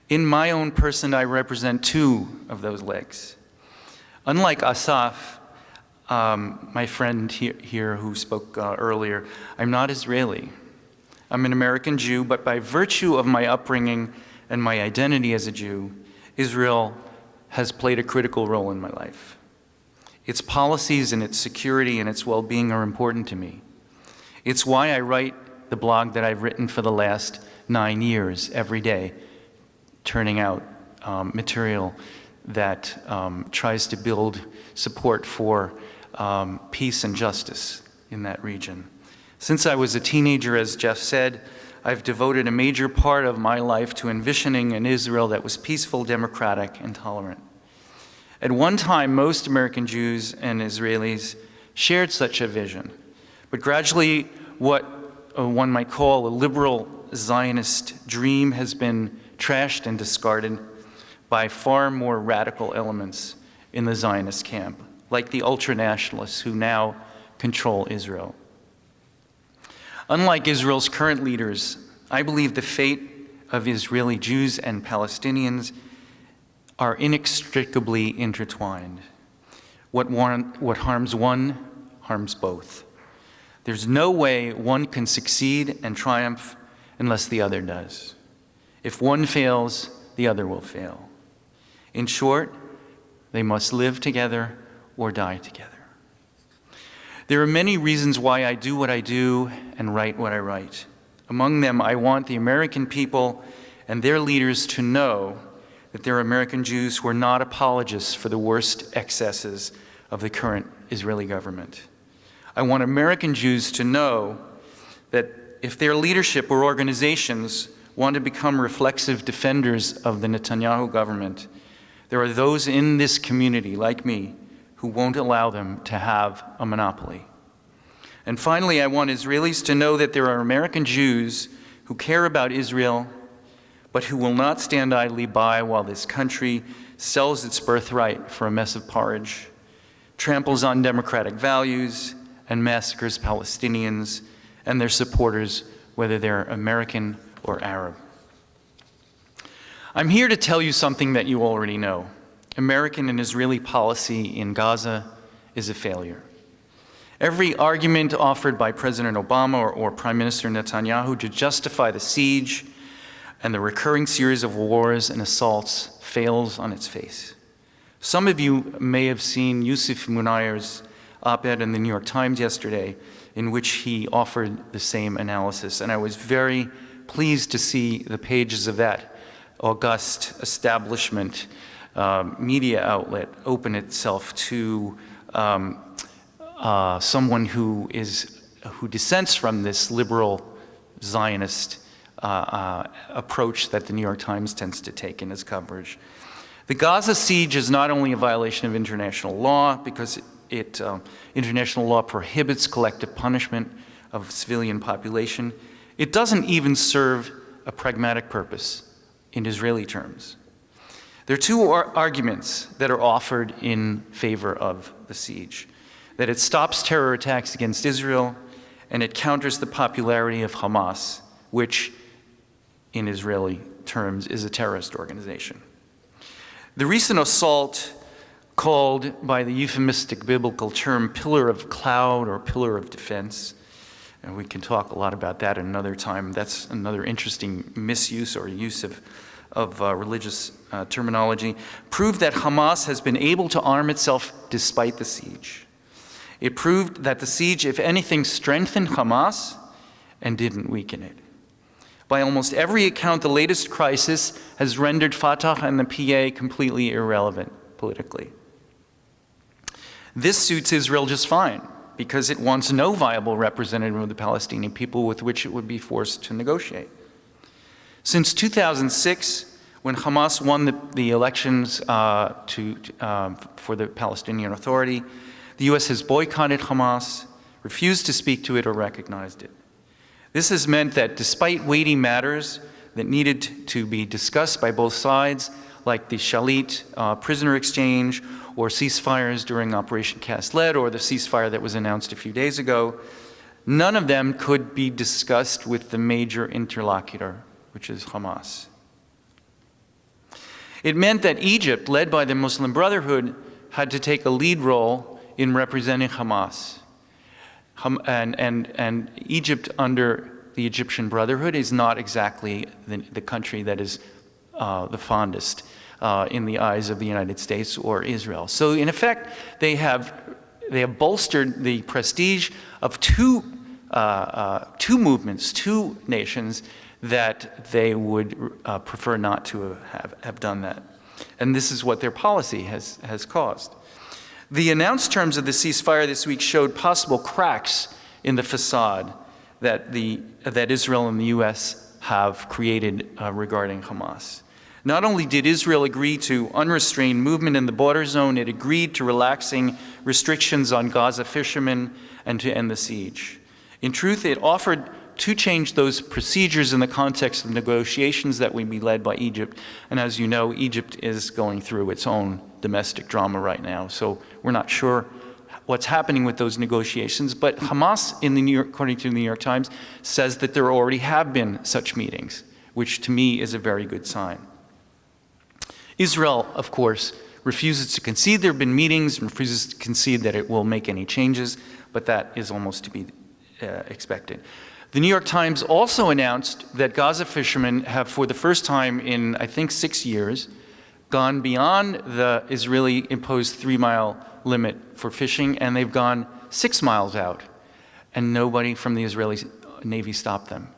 In my own person, I represent two of those legs. Unlike Assaf, my friend here who spoke earlier, I'm not Israeli. I'm an American Jew, but by virtue of my upbringing and my identity as a Jew, Israel has played a critical role in my life. Its policies and its security and its well-being are important to me. It's why I write the blog that I've written for the last 9 years, every day, turning out material that tries to build support for peace and justice in that region. Since I was a teenager, as Jeff said, I've devoted a major part of my life to envisioning an Israel that was peaceful, democratic, and tolerant. At one time, most American Jews and Israelis shared such a vision, but gradually what one might call a liberal Zionist dream has been trashed and discarded by far more radical elements in the Zionist camp, like the ultranationalists who now control Israel. Unlike Israel's current leaders, I believe the fate of Israeli Jews and Palestinians are inextricably intertwined. What harms one harms both. There's no way one can succeed and triumph unless the other does. If one fails, the other will fail. In short, they must live together or die together. There are many reasons why I do what I do and write what I write. Among them, I want the American people and their leaders to know that there are American Jews who are not apologists for the worst excesses of the current Israeli government. I want American Jews to know that if their leadership or organizations want to become reflexive defenders of the Netanyahu government, there are those in this community, like me, who won't allow them to have a monopoly. And finally, I want Israelis to know that there are American Jews who care about Israel, but who will not stand idly by while this country sells its birthright for a mess of porridge, tramples on democratic values, and massacres Palestinians and their supporters, whether they're American or Arab. I'm here to tell you something that you already know. American and Israeli policy in Gaza is a failure. Every argument offered by President Obama or Prime Minister Netanyahu to justify the siege and the recurring series of wars and assaults fails on its face. Some of you may have seen Yusuf Munayer's op-ed in the New York Times yesterday, in which he offered the same analysis, and I was very pleased to see the pages of that august establishment media outlet open itself to someone who dissents from this liberal Zionist approach that the New York Times tends to take in its coverage. The Gaza siege is not only a violation of international law, because international law prohibits collective punishment of civilian population, it doesn't even serve a pragmatic purpose in Israeli terms. There are two arguments that are offered in favor of the siege. that it stops terror attacks against Israel, and it counters the popularity of Hamas, which, in Israeli terms, is a terrorist organization. The recent assault, called by the euphemistic biblical term pillar of cloud or pillar of defense, and we can talk a lot about that another time. That's another interesting misuse or use of religious terminology, proved that Hamas has been able to arm itself despite the siege. It proved that the siege, if anything, strengthened Hamas and didn't weaken it. By almost every account, the latest crisis has rendered Fatah and the PA completely irrelevant politically. This suits Israel just fine, because it wants no viable representative of the Palestinian people with which it would be forced to negotiate. Since 2006, when Hamas won the elections for the Palestinian Authority, the U.S. has boycotted Hamas, refused to speak to it, or recognized it. This has meant that despite weighty matters that needed to be discussed by both sides, like the Shalit prisoner exchange or ceasefires during Operation Cast Lead or the ceasefire that was announced a few days ago, none of them could be discussed with the major interlocutor, which is Hamas. It meant that Egypt, led by the Muslim Brotherhood, had to take a lead role in representing Hamas. And Egypt, under the Egyptian Brotherhood, is not exactly the country that is the fondest in the eyes of the United States or Israel. So in effect, they have bolstered the prestige of two movements, two nations that they would prefer not to have done that. And this is what their policy has caused. The announced terms of the ceasefire this week showed possible cracks in the facade that Israel and the U.S. have created regarding Hamas. Not only did Israel agree to unrestrained movement in the border zone, it agreed to relaxing restrictions on Gaza fishermen and to end the siege. In truth, it offered to change those procedures in the context of negotiations that would be led by Egypt. And as you know, Egypt is going through its own domestic drama right now. So we're not sure what's happening with those negotiations. But Hamas, according to the New York Times, says that there already have been such meetings, which to me is a very good sign. Israel, of course, refuses to concede there have been meetings and refuses to concede that it will make any changes, but that is almost to be expected. The New York Times also announced that Gaza fishermen have, for the first time in, I think, 6 years, gone beyond the Israeli imposed 3-mile limit for fishing, and they've gone 6 miles out, and nobody from the Israeli Navy stopped them.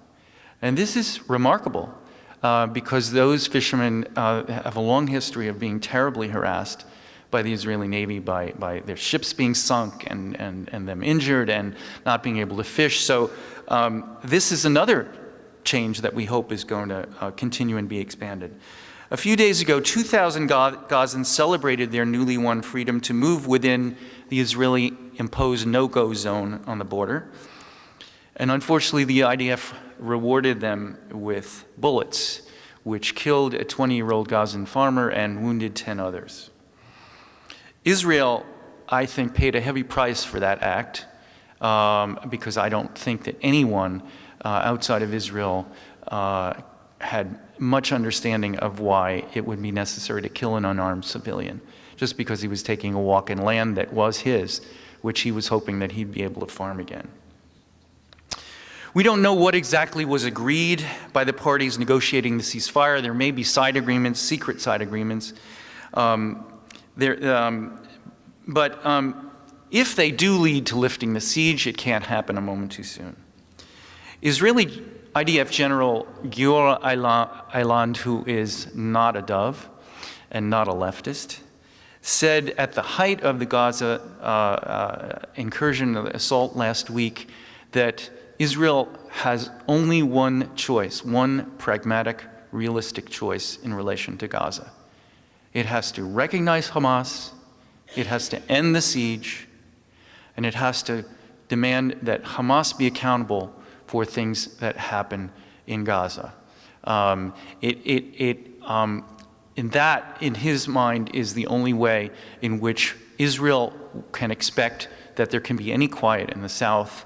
And this is remarkable because those fishermen have a long history of being terribly harassed by the Israeli Navy, by their ships being sunk and them injured and not being able to fish. So this is another change that we hope is going to continue and be expanded. A few days ago, 2,000 Gazans celebrated their newly won freedom to move within the Israeli-imposed no-go zone on the border. And unfortunately, the IDF rewarded them with bullets, which killed a 20-year-old Gazan farmer and wounded 10 others. Israel, I think, paid a heavy price for that act because I don't think that anyone outside of Israel had much understanding of why it would be necessary to kill an unarmed civilian just because he was taking a walk in land that was his, which he was hoping that he'd be able to farm again. We don't know what exactly was agreed by the parties negotiating the ceasefire. There may be side agreements, secret side agreements. But if they do lead to lifting the siege, it can't happen a moment too soon. Israeli IDF General Giora Eiland, who is not a dove and not a leftist, said at the height of the Gaza incursion, the assault last week, that Israel has only one choice, one pragmatic, realistic choice in relation to Gaza. It has to recognize Hamas, it has to end the siege, and it has to demand that Hamas be accountable for things that happen in Gaza. In his mind, is the only way in which Israel can expect that there can be any quiet in the south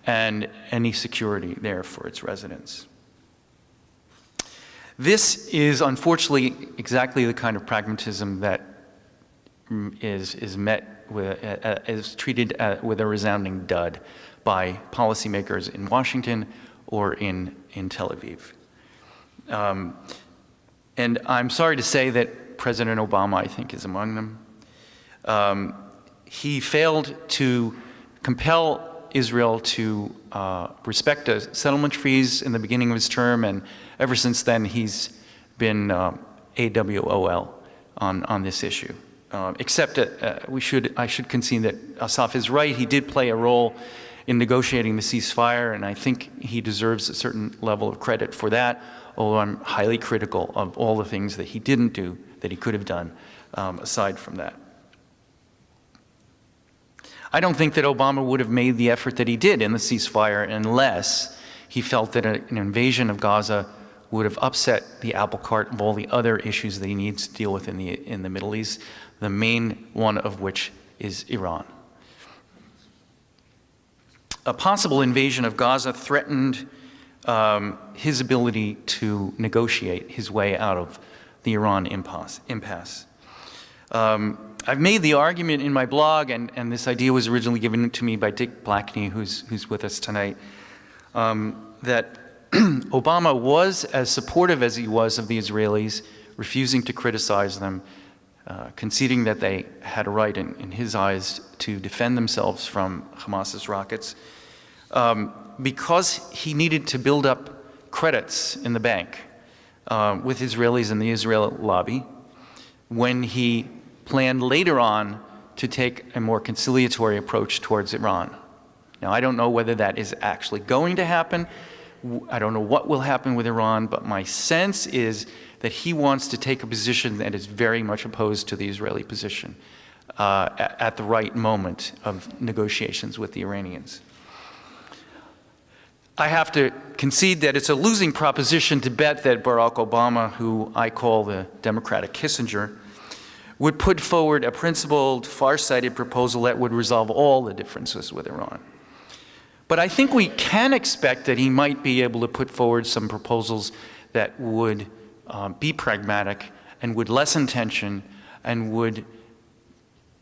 and any security there for its residents. This is unfortunately exactly the kind of pragmatism that is treated with a resounding dud by policymakers in Washington or in Tel Aviv. And I'm sorry to say that President Obama, I think, is among them. He failed to compel Israel to respect a settlement freeze in the beginning of his term, and ever since then he's been AWOL on this issue. Except I should concede that Assaf is right. He did play a role in negotiating the ceasefire, and I think he deserves a certain level of credit for that, although I'm highly critical of all the things that he didn't do that he could have done aside from that. I don't think that Obama would have made the effort that he did in the ceasefire unless he felt that an invasion of Gaza would have upset the apple cart of all the other issues that he needs to deal with in the Middle East, the main one of which is Iran. A possible invasion of Gaza threatened his ability to negotiate his way out of the Iran impasse. I've made the argument in my blog, and this idea was originally given to me by Dick Blackney, who's with us tonight, that Obama was as supportive as he was of the Israelis, refusing to criticize them, conceding that they had a right, in his eyes, to defend themselves from Hamas's rockets, because he needed to build up credits in the bank with Israelis and the Israel lobby when he planned later on to take a more conciliatory approach towards Iran. Now, I don't know whether that is actually going to happen. I don't know what will happen with Iran, but my sense is that he wants to take a position that is very much opposed to the Israeli position at the right moment of negotiations with the Iranians. I have to concede that it's a losing proposition to bet that Barack Obama, who I call the Democratic Kissinger, would put forward a principled, far-sighted proposal that would resolve all the differences with Iran. But I think we can expect that he might be able to put forward some proposals that would be pragmatic and would lessen tension and would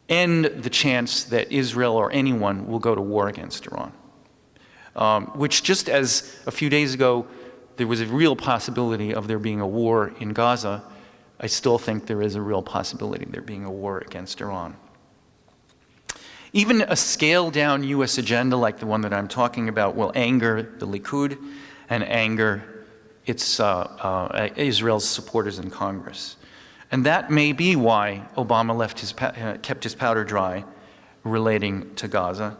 end the chance that Israel or anyone will go to war against Iran. Which, just as a few days ago there was a real possibility of there being a war in Gaza, I still think there is a real possibility of there being a war against Iran. Even a scaled-down U.S. agenda like the one that I'm talking about will anger the Likud and anger Israel's supporters in Congress. And that may be why Obama kept his powder dry relating to Gaza,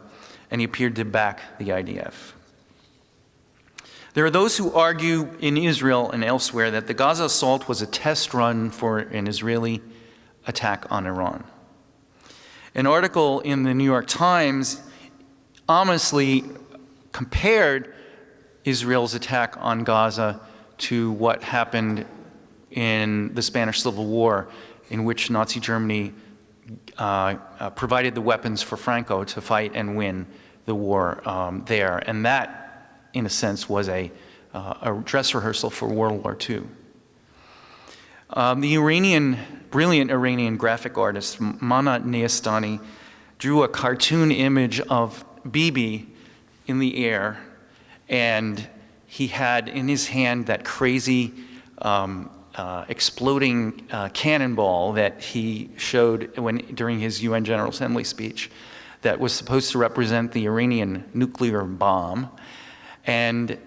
and he appeared to back the IDF. There are those who argue in Israel and elsewhere that the Gaza assault was a test run for an Israeli attack on Iran. An article in the New York Times honestly compared Israel's attack on Gaza to what happened in the Spanish Civil War, in which Nazi Germany provided the weapons for Franco to fight and win the war there. And that, in a sense, was a dress rehearsal for World War II. The brilliant Iranian graphic artist Mana Neyastani drew a cartoon image of Bibi in the air, and he had in his hand that crazy exploding cannonball that he showed during his UN General Assembly speech that was supposed to represent the Iranian nuclear bomb. And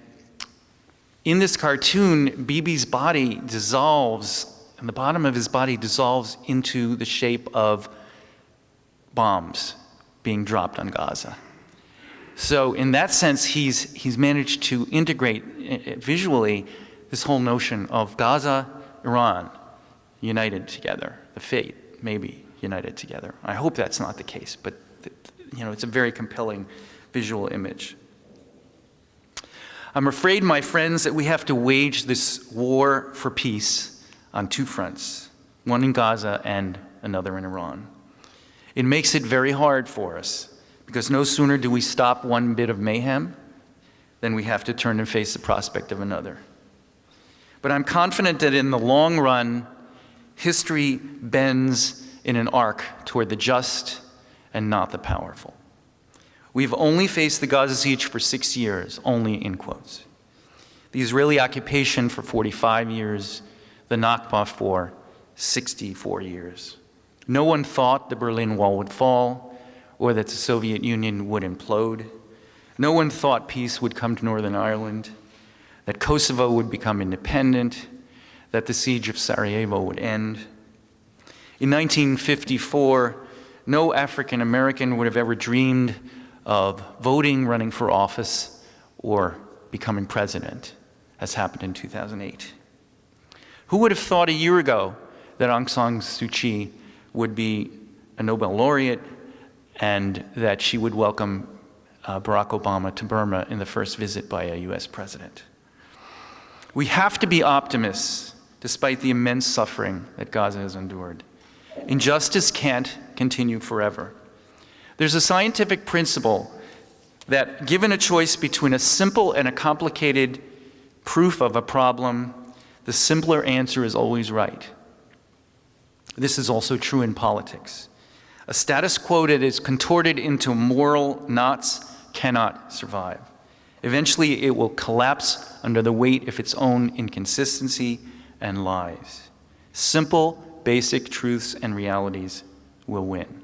in this cartoon, Bibi's body dissolves, and the bottom of his body dissolves into the shape of bombs being dropped on Gaza. So in that sense, he's managed to integrate visually this whole notion of Gaza, Iran, united together, the fate maybe united together. I hope that's not the case, but it's a very compelling visual image. I'm afraid, my friends, that we have to wage this war for peace on two fronts, one in Gaza and another in Iran. It makes it very hard for us because no sooner do we stop one bit of mayhem than we have to turn and face the prospect of another. But I'm confident that in the long run, history bends in an arc toward the just and not the powerful. We've only faced the Gaza siege for 6 years, only in quotes. The Israeli occupation for 45 years, the Nakba for 64 years. No one thought the Berlin Wall would fall or that the Soviet Union would implode. No one thought peace would come to Northern Ireland, that Kosovo would become independent, that the siege of Sarajevo would end. In 1954, no African American would have ever dreamed of voting, running for office, or becoming president, as happened in 2008. Who would have thought a year ago that Aung San Suu Kyi would be a Nobel laureate and that she would welcome Barack Obama to Burma in the first visit by a US president? We have to be optimists despite the immense suffering that Gaza has endured. Injustice can't continue forever. There's a scientific principle that given a choice between a simple and a complicated proof of a problem, the simpler answer is always right. This is also true in politics. A status quo that is contorted into moral knots cannot survive. Eventually, it will collapse under the weight of its own inconsistency and lies. Simple, basic truths and realities will win.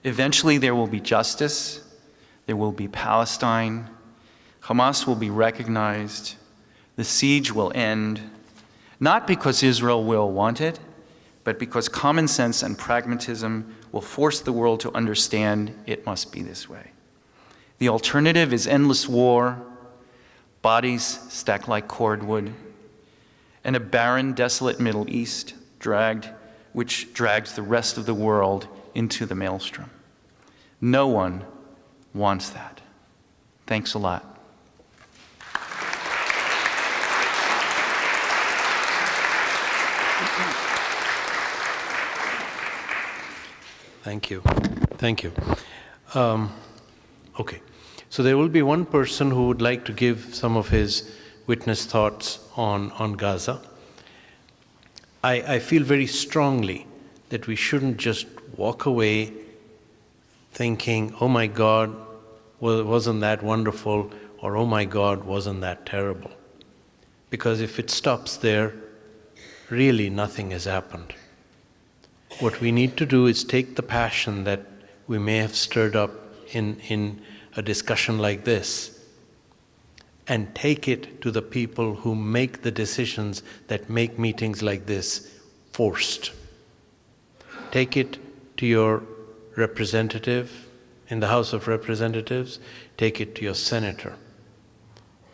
Eventually, there will be justice, there will be Palestine, Hamas will be recognized, the siege will end, not because Israel will want it, but because common sense and pragmatism will force the world to understand it must be this way. The alternative is endless war, bodies stacked like cordwood, and a barren, desolate Middle East which drags the rest of the world into the maelstrom. No one wants that. Thanks a lot. Thank you. Thank you. Okay. So there will be one person who would like to give some of his witness thoughts on Gaza. I feel very strongly that we shouldn't just walk away thinking, oh my God, wasn't that wonderful, or oh my God, wasn't that terrible? Because if it stops there, really nothing has happened. What we need to do is take the passion that we may have stirred up in a discussion like this and take it to the people who make the decisions that make meetings like this forced. Take it to your representative in the House of Representatives, take it to your senator.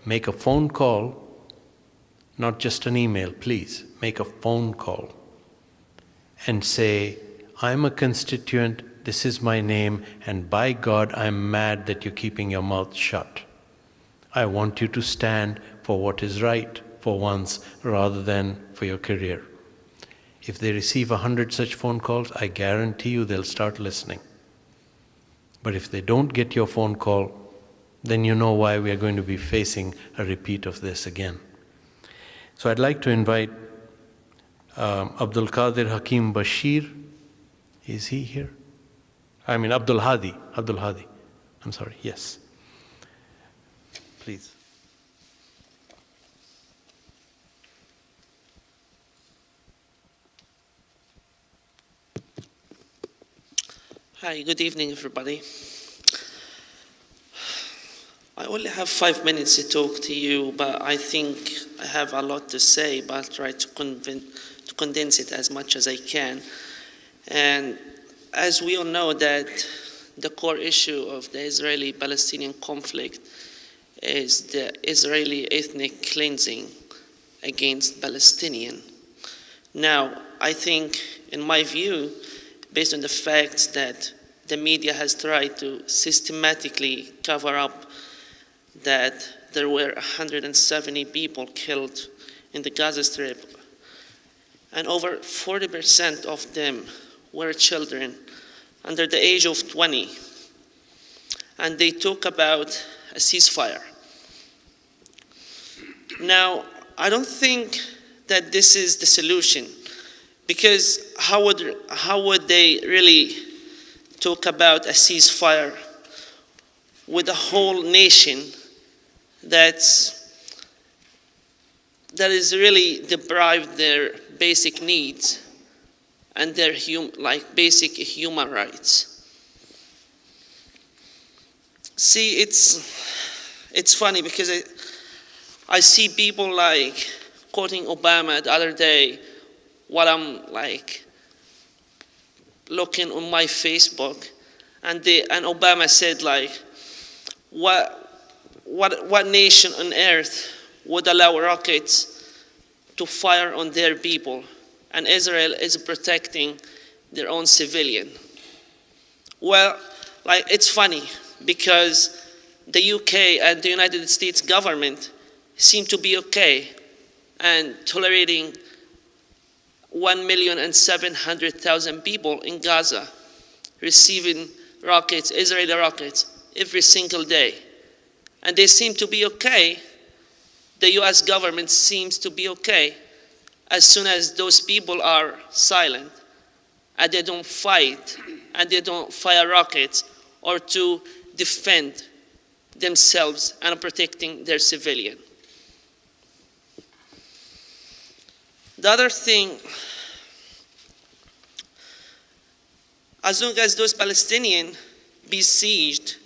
Make a phone call, not just an email, please. Make a phone call and say, I'm a constituent, this is my name, and by God, I'm mad that you're keeping your mouth shut. I want you to stand for what is right for once rather than for your career. If they receive 100 such phone calls, I guarantee you they'll start listening. But if they don't get your phone call, then you know why we are going to be facing a repeat of this again. So I'd like to invite Abdul Qadir Hakim Bashir. Is he here? I mean Abdul Hadi. I'm sorry, yes. Please. Hi, good evening, everybody. I only have 5 minutes to talk to you, but I think I have a lot to say, but I'll try to condense it as much as I can. And as we all know that the core issue of the Israeli-Palestinian conflict is the Israeli ethnic cleansing against Palestinian. Now, I think, in my view, based on the facts that the media has tried to systematically cover up that there were 170 people killed in the Gaza Strip, and over 40% of them were children under the age of 20. and they talk about a ceasefire. Now, I don't think that this is the solution, because how would they really talk about a ceasefire with a whole nation that is really deprived their basic needs and their basic human rights? See, it's funny because I see people like quoting Obama the other day while I'm like looking on my Facebook, and Obama said like, what nation on earth would allow rockets to fire on their people, and Israel is protecting their own civilian? Well, like, it's funny because the UK and the United States government seem to be okay and tolerating 1,700,000 people in Gaza receiving rockets, Israeli rockets, every single day. And they seem to be okay. The US government seems to be okay as soon as those people are silent and they don't fight and they don't fire rockets or to defend themselves and protecting their civilian. The other thing, as long as those Palestinians besieged,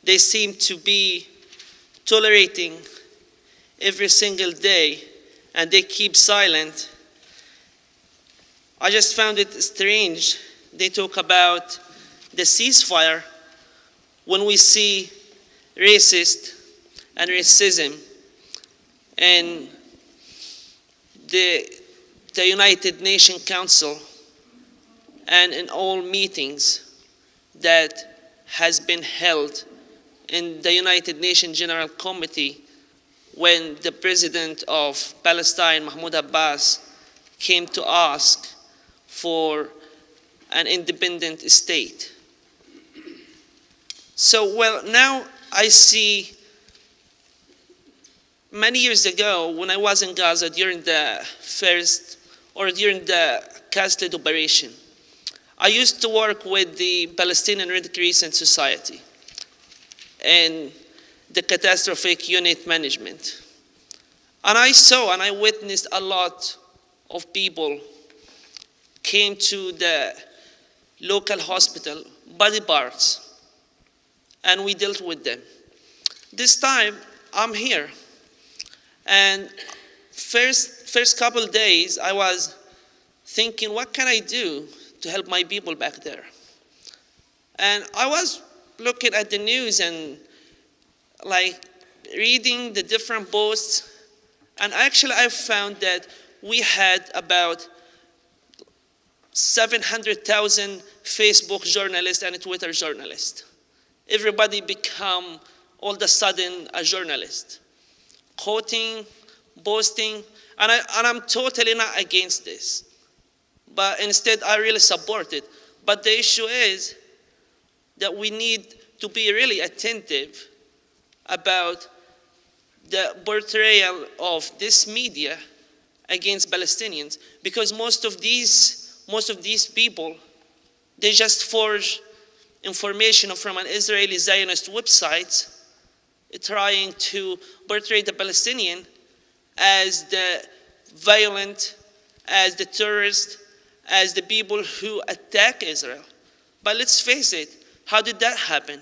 they seem to be tolerating every single day, and they keep silent. I just found it strange. They talk about the ceasefire when we see racist and racism in the United Nations Council and in all meetings that has been held in the United Nations General Committee when the president of Palestine, Mahmoud Abbas, came to ask for an independent state. So, well, now I see many years ago when I was in Gaza during the Castled operation, I used to work with the Palestinian Red Crescent Society and the catastrophic unit management. And I saw and I witnessed a lot of people came to the local hospital, body parts, and we dealt with them. This time, I'm here. And first couple days, I was thinking, what can I do to help my people back there? And I was looking at the news and like reading the different posts, and actually I found that we had about 700,000 Facebook journalists and Twitter journalists. Everybody become all of a sudden a journalist, quoting, posting, and I'm totally not against this. But instead, I really support it. But the issue is that we need to be really attentive about the portrayal of this media against Palestinians, because most of these people, they just forge information from an Israeli Zionist website trying to portray the Palestinian as the violent, as the terrorist, as the people who attack Israel. But let's face it, how did that happen?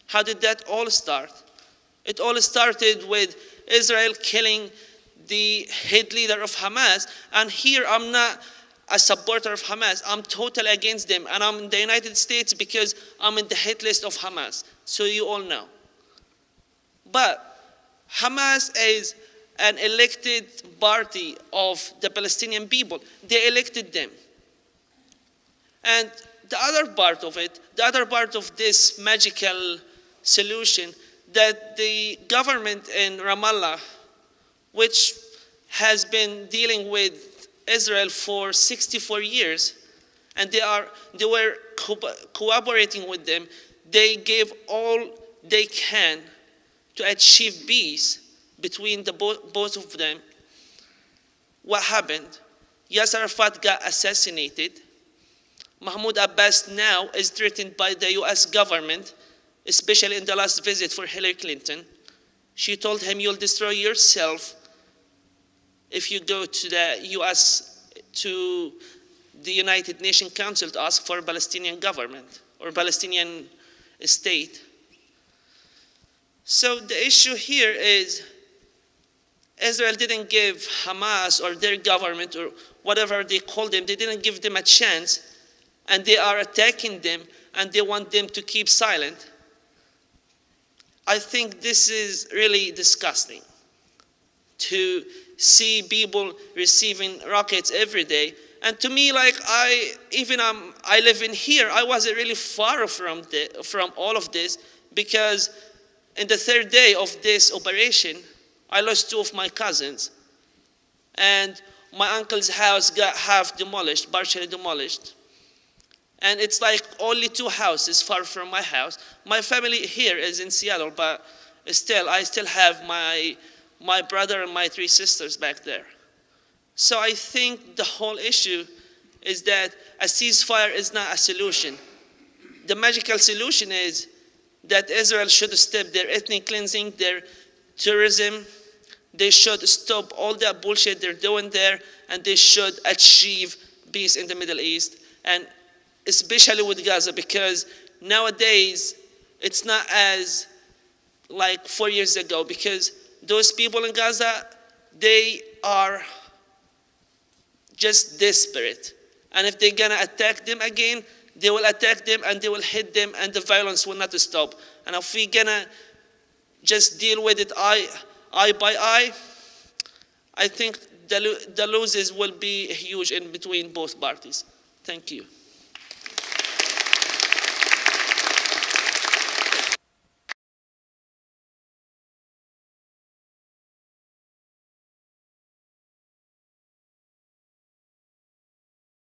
How did that all start? It all started with Israel killing the head leader of Hamas, and here I'm not a supporter of Hamas. I'm totally against them, and I'm in the United States because I'm in the hit list of Hamas, so you all know. But Hamas is an elected party of the Palestinian people. They elected them. And the other part of it, the other part of this magical solution, that the government in Ramallah, which has been dealing with Israel for 64 years, and they were cooperating with them, they gave all they can to achieve peace between the both of them. What happened? Yasser Arafat got assassinated. Mahmoud Abbas now is threatened by the US government, especially in the last visit for Hillary Clinton. She told him, "You'll destroy yourself if you go to the US, to the United Nations Council to ask for a Palestinian government or Palestinian state." So the issue here is Israel didn't give Hamas or their government or whatever they call them, they didn't give them a chance, and they are attacking them and they want them to keep silent. I think this is really disgusting to see people receiving rockets every day. And to me, like I live in here, I wasn't really far from all of this, because in the third day of this operation, I lost 2 of my cousins. And my uncle's house got half demolished, partially demolished. And it's like only 2 houses far from my house. My family here is in Seattle, but still, I still have my brother and my 3 sisters back there. So I think the whole issue is that a ceasefire is not a solution. The magical solution is that Israel should stop their ethnic cleansing, their terrorism. They should stop all that bullshit they're doing there, and they should achieve peace in the Middle East, and especially with Gaza, because nowadays it's not as like 4 years ago, because those people in Gaza, they are just desperate. And if they're gonna attack them again, they will attack them and they will hit them, and the violence will not stop. And if we're gonna just deal with it eye by eye, I think the losses will be huge in between both parties. Thank you.